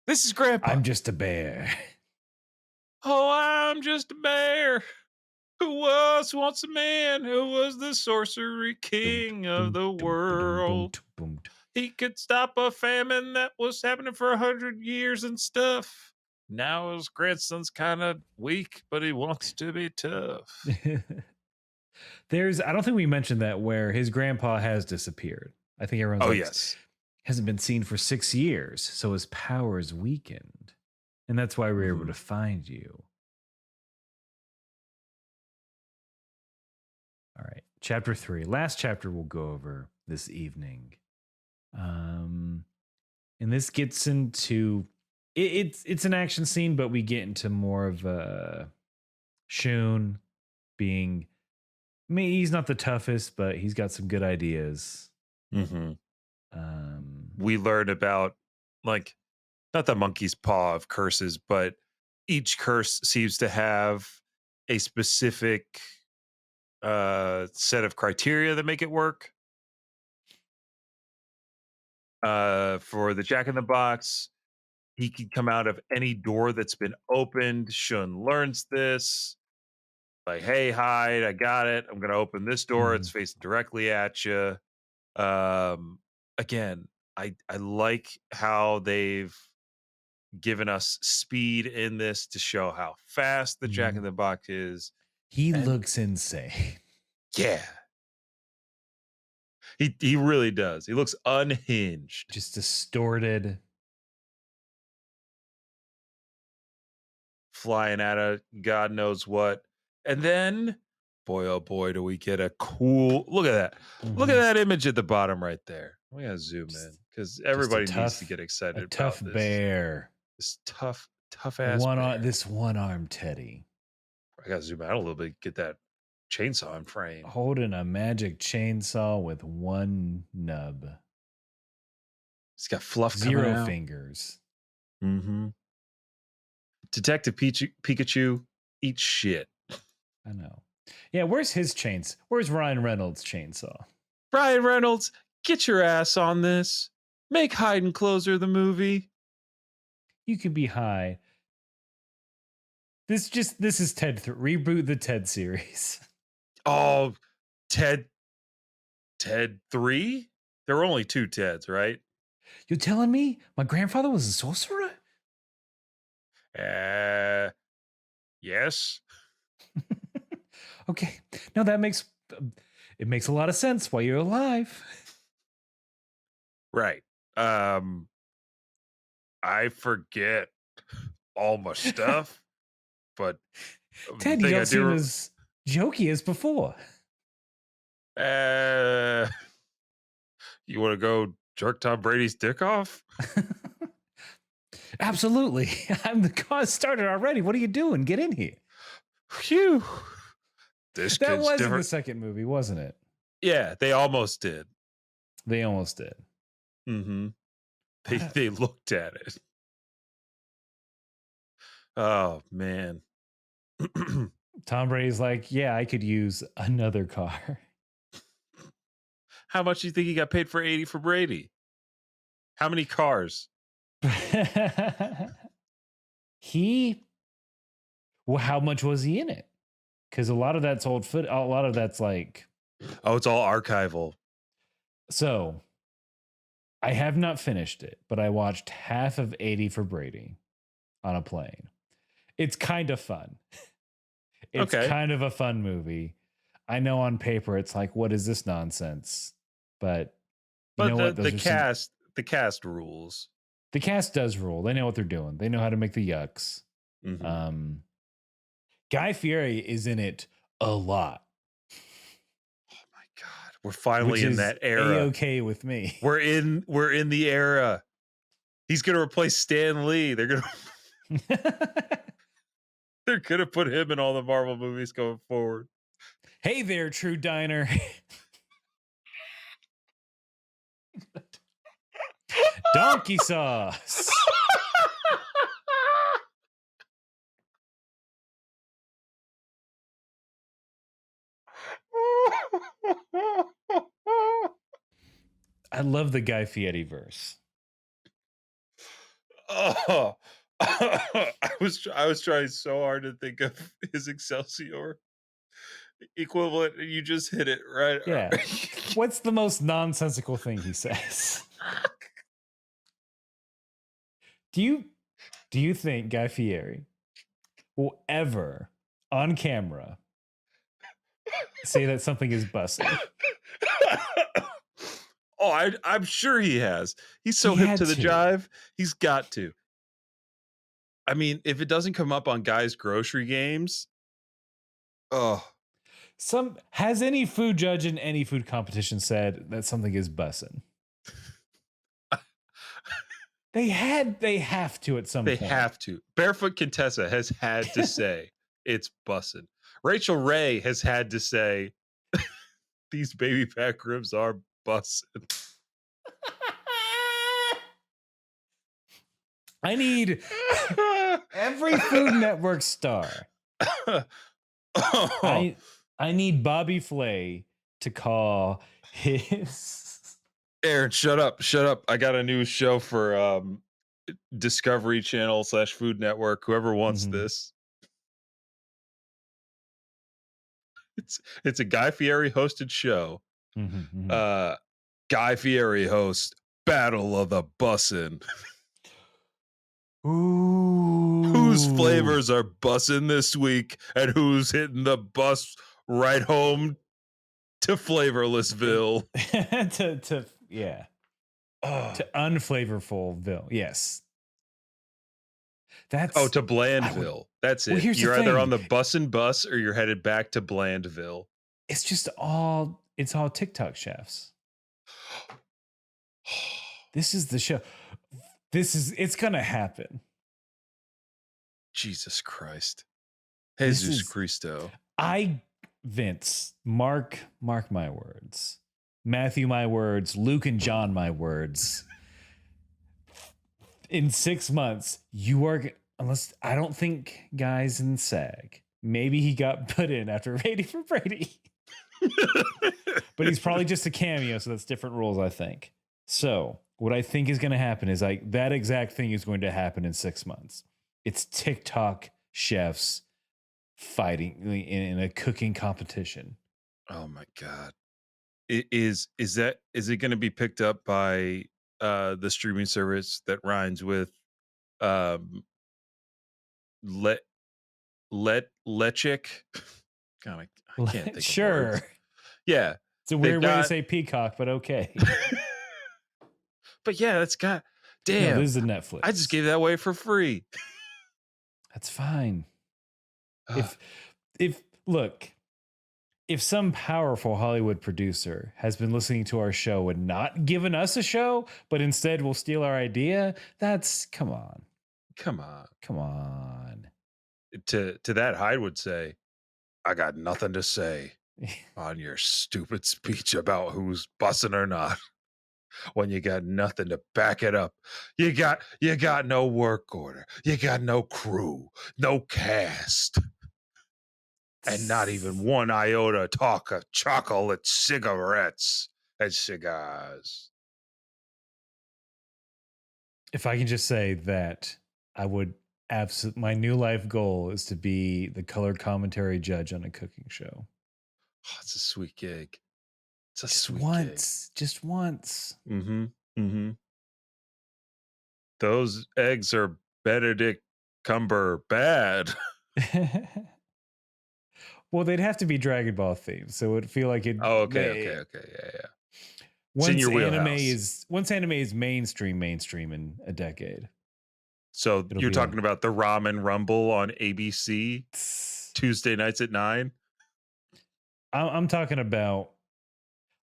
This is grandpa. I'm just a bear. Oh, I'm just a bear who was once a man, who was the sorcery king of the world. He could stop a famine that was happening for 100 years and stuff. Now his grandson's kind of weak, but he wants to be tough. I don't think we mentioned that, where his grandpa has disappeared. I think everyone's yes. Hasn't been seen for 6 years, so his power is weakened. And that's why we're able to find you. All right. Chapter 3. Last chapter we'll go over this evening. And this gets into it's an action scene, but we get into more of Shun being, I mean, he's not the toughest, but he's got some good ideas. We learn about, like, not the monkey's paw of curses, but each curse seems to have a specific set of criteria that make it work. For the Jack in the Box, he can come out of any door that's been opened. Shun learns this. Like, hey, Hyde, I got it. I'm going to open this door. It's facing directly at you. Again, I like how they've given us speed in this to show how fast the Jack in the Box is. He looks insane. Yeah. He really does. He looks unhinged. Just distorted. Flying out of God knows what. And then, boy, oh boy, do we get a cool, look at that. Look at that image at the bottom right there. We gotta zoom in because everybody needs to get excited about tough this. Bear. This tough ass bear. This one-armed teddy. I gotta zoom out a little bit, get that chainsaw in frame. Holding a magic chainsaw with one nub. He's got fluff. 0 fingers. Detective Pikachu eats shit. I know. Yeah, where's his chains? Where's Ryan Reynolds' chainsaw? Ryan Reynolds, get your ass on this. Make Hyde Closer the movie. You can be high. This is Ted. Reboot the Ted series. Oh, Ted 3? There were only 2 Teds, right? You're telling me my grandfather was a sorcerer? Yes. Okay. No, it makes a lot of sense while you're alive. Right. I forget all my stuff, but the Ted, you thing I don't seem do, as jokey as before. uh, you want to go jerk Tom Brady's dick off? Absolutely. I'm the cause started already. What are you doing? Get in here. Phew. This That kid's was in the different. second movie, wasn't it? Yeah, they almost did. They almost did. Mm-hmm. What a- They looked at it. Oh man. Tom Brady's like, yeah, I could use another car. How much do you think he got paid for 80 for Brady? How many cars? Well, how much was he in it? Because a lot of that's old foot. A lot of that's like, Oh, it's all archival. so I have not finished it, but I watched half of 80 for Brady on a plane. It's kind of fun. It's Okay. kind of a fun movie. I know on paper it's like, what is this nonsense? But you But know what? the cast rules. The cast does rule. They know what they're doing. They know how to make the yucks. Mhm. Guy Fieri is in it a lot. Oh my god, we're finally Which in is that era. A-okay with me. We're in the era. He's gonna replace Stan Lee. They're gonna put him in all the Marvel movies going forward. Hey there, True Diner. Donkey sauce. I love the Guy Fieri verse. Oh, I was trying so hard to think of his Excelsior equivalent, and you just hit it right. Yeah. What's the most nonsensical thing he says? Do you think Guy Fieri will ever on camera say that something is busted? Oh, I'm sure he has. He's so He hip had to the to. jive. He's got to. I mean, if it doesn't come up on Guy's grocery games, oh, Has any food judge in any food competition said that something is bussin'? They have to at some they point. have to. Barefoot Contessa has had to say it's bussin'. Rachel Ray has had to say these baby back ribs are bussin'. I need every Food Network star. I need Bobby Flay to call his. Aaron, shut up. I got a new show for Discovery Channel / Food Network. Whoever wants Mhm. this. It's a Guy Fieri hosted show. Guy Fieri hosts Battle of the Bussin'. Ooh. Whose flavors are bussin' this week, and who's hitting the bus right home to Flavorlessville? Yeah. Oh. To unflavorfulville. Yes. That's to Blandville. That's it. Well, here's the You're either thing. on the bussin' bus or you're headed back to Blandville. It's just all TikTok chefs. This is the show. It's gonna happen. Jesus Christ. This Jesus is- Christo. Vince, mark my words. Matthew, my words. Luke and John, my words. In 6 months, you are, unless I don't think Guy's in SAG. Maybe he got put in after 80 for Brady. But he's probably just a cameo, so that's different rules, I think. So what I think is going to happen is like that exact thing is going to happen in 6 months. It's TikTok chefs fighting in a cooking competition. Oh my God. Is it going to be picked up by the streaming service that rhymes with Lechik. God, I can't think of Sure. words. Yeah. It's a they've weird way to got- say peacock, but okay. But yeah, that's got No, damn. this is a Netflix. I just gave that away for free. That's fine. If look, if some powerful Hollywood producer has been listening to our show and not given us a show, but instead will steal our idea, that's come on. Come on. To that, Hyde would say, I got nothing to say on your stupid speech about who's bussing or not. When you got nothing to back it up. You got no work order. You got no crew, no cast. And not even one iota talk of chocolate cigarettes and cigars. If I can just say that I would absolutely, my new life goal is to be the color commentary judge on a cooking show. Oh, it's a sweet gig. It's a Just sweet once. Just once. gig. Mm-hmm. Those eggs are Benedict Cumberbatch. Well, they'd have to be Dragon Ball themed, so it would feel like it. Oh, okay. Yeah. Once in your anime is mainstream in a decade. So It'll you're be talking about the Ramen Rumble on ABC Tuesday nights at 9? I'm talking about.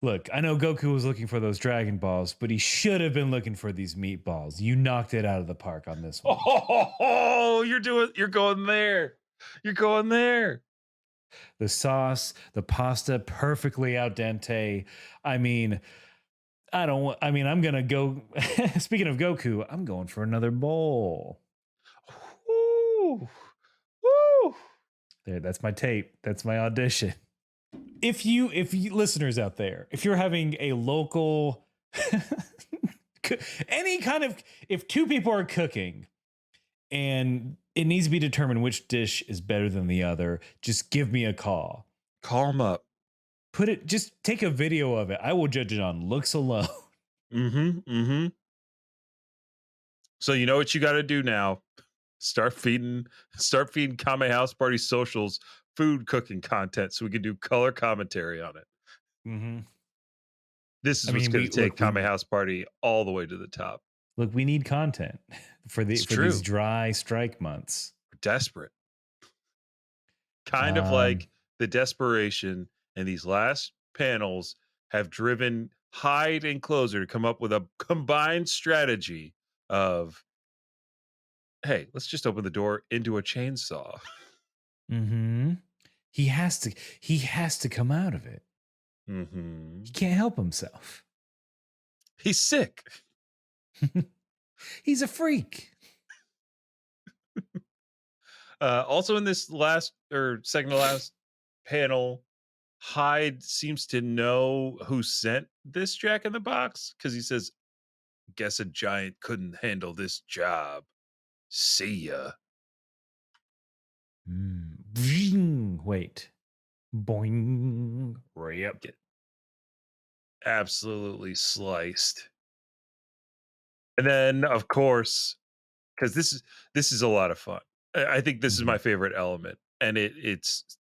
Look, I know Goku was looking for those Dragon Balls, but he should have been looking for these meatballs. You knocked it out of the park on this one. Oh, you're going there. You're going there. The sauce, the pasta, perfectly al dente. I mean, I'm going to go. Speaking of Goku, I'm going for another bowl. Woo. There, that's my tape. That's my audition. If you listeners out there, if you're having a local, any kind of, if two people are cooking and it needs to be determined which dish is better than the other, just give me a call. Call them up. Just take a video of it. I will judge it on looks alone. Mm-hmm. So you know what you got to do now. Start feeding Kame House Party socials food cooking content so we can do color commentary on it. Mm-hmm. This is what's going to take Kame House Party all the way to the top. Look, we need content for these dry strike months. We're desperate. Kind of like the desperation in these last panels have driven Hyde and Closer to come up with a combined strategy of, hey, let's just open the door into a chainsaw. Mm-hmm. He has to come out of it. Mm-hmm. He can't help himself. He's sick. He's a freak. Also in this second to last panel, Hyde seems to know who sent this Jack in the Box because he says, guess a giant couldn't handle this job. See ya. Wait. Boing. Yep. Get absolutely sliced. And then, of course, because this is a lot of fun. I think this is my favorite element, and it's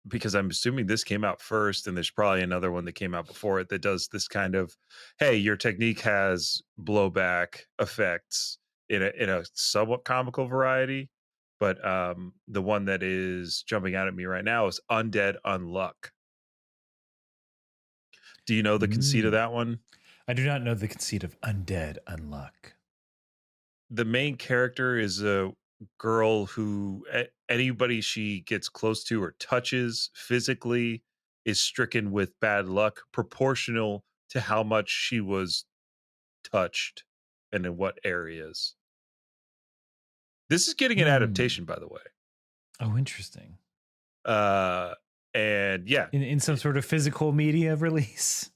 because I'm assuming this came out first, and there's probably another one that came out before it that does this kind of, hey, your technique has blowback effects in a somewhat comical variety, but the one that is jumping out at me right now is Undead Unluck. Do you know the conceit of that one? I do not know the conceit of Undead Unluck. The main character is a girl who anybody she gets close to or touches physically is stricken with bad luck proportional to how much she was touched and in what areas. This is getting an adaptation, by the way. Oh, interesting. And yeah, in some sort of physical media release,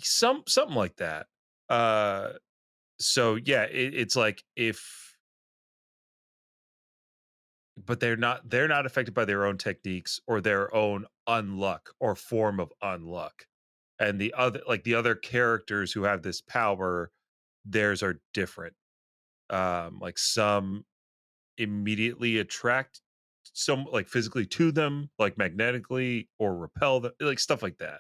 something like that. So yeah, it's like but they're not affected by their own techniques or their own unluck or form of unluck. And the other characters who have this power, theirs are different. Like some immediately attract some like physically to them, like magnetically, or repel them, like stuff like that.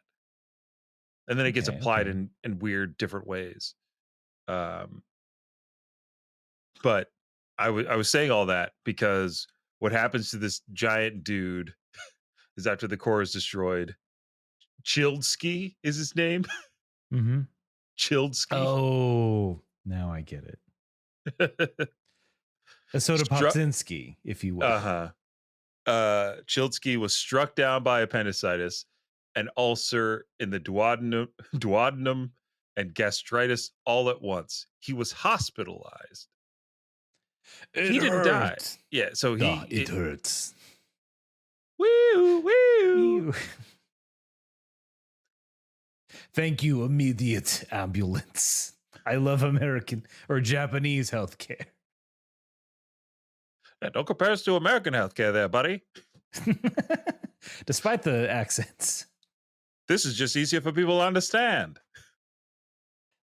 And then it gets applied Okay. in weird different ways. Um, but I was saying all that because what happens to this giant dude is after the core is destroyed, Childski is his name. Mm-hmm. Childski. Oh, now I get it. A soda Struck. Popzinski, if you will. Uh-huh. Childsky was struck down by appendicitis, an ulcer in the duodenum and gastritis all at once. He was hospitalized. It He didn't die. hurts. Yeah, so It hurts. woo woo. Ew. Thank you, immediate ambulance. I love American or Japanese healthcare. Yeah, don't compare us to American healthcare there, buddy. Despite the accents. This is just easier for people to understand.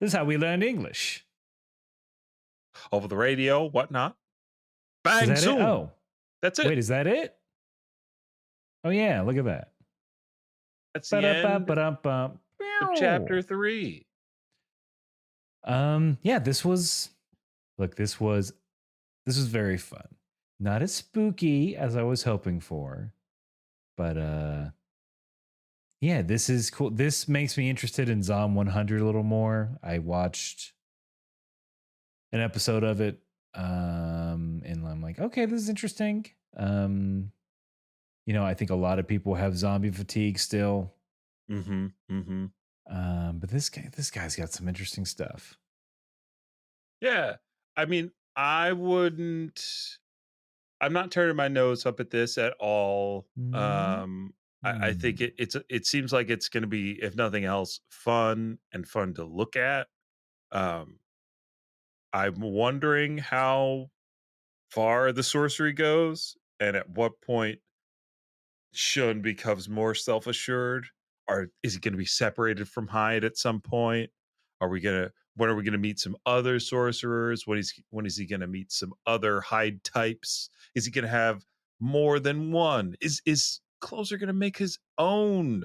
This is how we learned English. Over the radio, whatnot. Bang, Is that zoom. it? Oh, That's it. wait, is that it? Oh, yeah, look at that. That's the end of chapter 3. Yeah, this was very fun. Not as spooky as I was hoping for, but yeah, this is cool. This makes me interested in Zom 100 a little more. I watched an episode of it, and I'm like, okay, this is interesting. I think a lot of people have zombie fatigue still. Mm-hmm. Mm-hmm. But this guy's got some interesting stuff. Yeah. I mean, I'm not turning my nose up at this at all. I think it seems like it's going to be, if nothing else, fun to look at. I'm wondering how far the sorcery goes and at what point Shun becomes more self-assured, or is he going to be separated from Hyde at some point? When are we gonna meet some other sorcerers? When is he gonna meet some other Hyde types? Is he gonna have more than one? Is Closer gonna make his own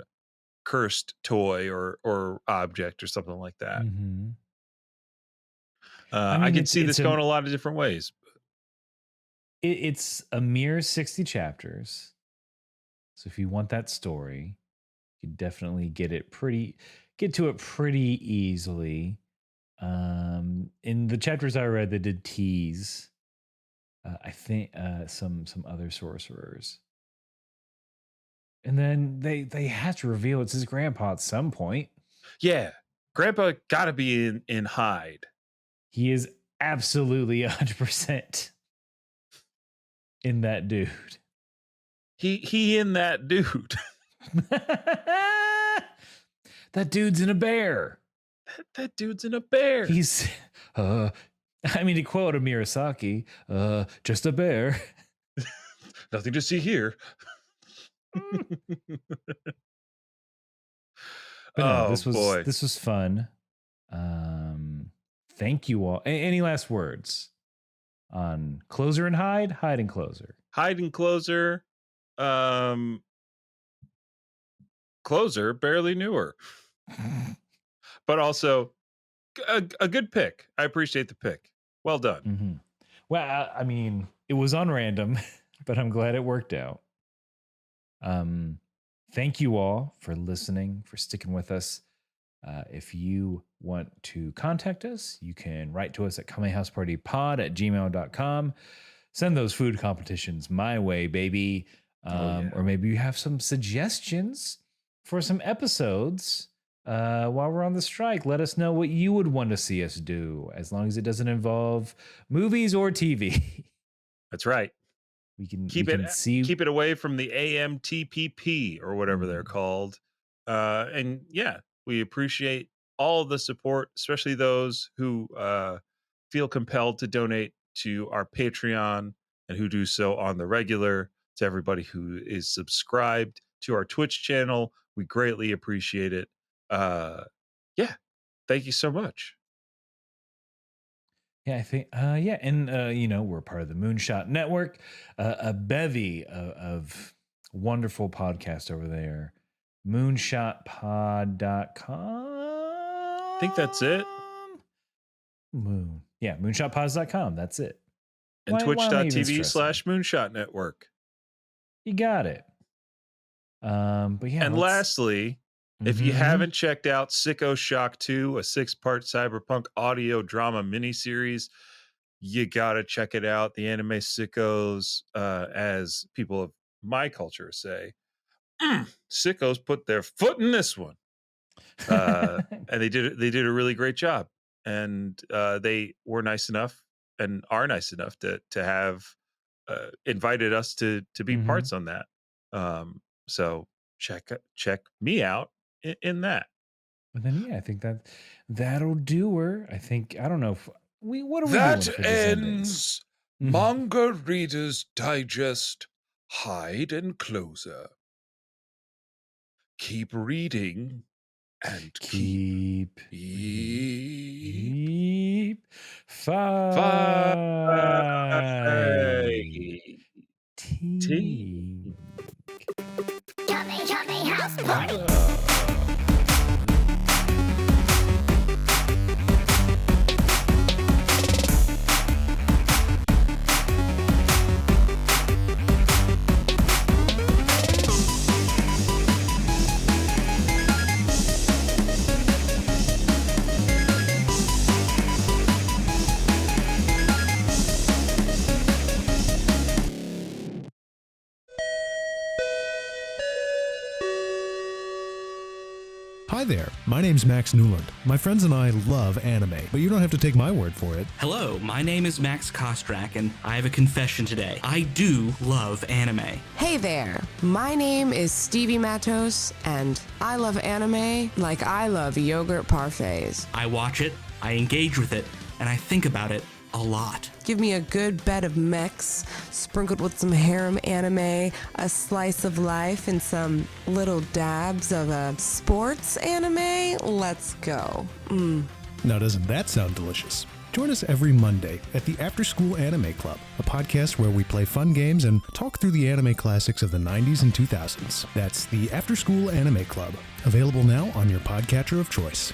cursed toy or object or something like that? Mm-hmm. I can see this going a lot of different ways. It's a mere 60 chapters. So if you want that story, you can definitely get to it pretty easily. In the chapters I read, they did tease, I think, some other sorcerers, and then they had to reveal it's his grandpa at some point. Yeah, Grandpa got to be in Hyde. He is absolutely 100% in that dude. He in that dude. That dude's in a bear. That dude's in a bear. He's, to quote Amira Saki, just a bear. Nothing to see here. This was fun. Thank you all. Any last words on Closer and Hyde? Hyde and Closer. Hyde and Closer. Closer barely knew her. But also a good pick. I appreciate the pick. Well done. Mm-hmm. Well, it was on random, but I'm glad it worked out. Thank you all for listening, for sticking with us. If you want to contact us, you can write to us at comehousepartypod@gmail.com. Send those food competitions my way, baby. Or maybe you have some suggestions for some episodes while we're on the strike. Let us know what you would want to see us do, as long as it doesn't involve movies or TV. That's right. We can keep it away from the AMTPP or whatever they're called. And yeah, we appreciate all the support, especially those who feel compelled to donate to our Patreon and who do so on the regular. To everybody who is subscribed to our Twitch channel, we greatly appreciate it. Yeah, thank you so much. Yeah, I think, yeah. And, we're part of the Moonshot Network, a bevy of wonderful podcasts over there. Moonshotpod.com. I think that's it. Moonshotpods.com. That's it. And Why am I even stressing? twitch.tv/Moonshot Network. You got it. But yeah. And lastly, if you haven't checked out Sicko Shock 2, a 6-part cyberpunk audio drama miniseries, you gotta check it out. The anime sickos, as people of my culture say, sickos put their foot in this one, and they did a really great job. And they were nice enough and are nice enough to have invited us to be parts on that. So check me out in that. But then, yeah, I think that'll do her. I think, I don't know if what are we That doing for this ending? ends Manga Reader's Digest, Hyde Closer. Keep reading and keep fighting. Yummy house party. Hi there, my name's Max Newland. My friends and I love anime, but you don't have to take my word for it. Hello, my name is Max Kostrak, and I have a confession today. I do love anime. Hey there, my name is Stevie Matos, and I love anime like I love yogurt parfaits. I watch it, I engage with it, and I think about it a lot. Give me a good bed of mechs, sprinkled with some harem anime, a slice of life, and some little dabs of a sports anime. Let's go. Now doesn't that sound delicious? Join us every Monday at the After School Anime Club, a podcast where we play fun games and talk through the anime classics of the 90s and 2000s. That's the After School Anime Club, available now on your podcatcher of choice.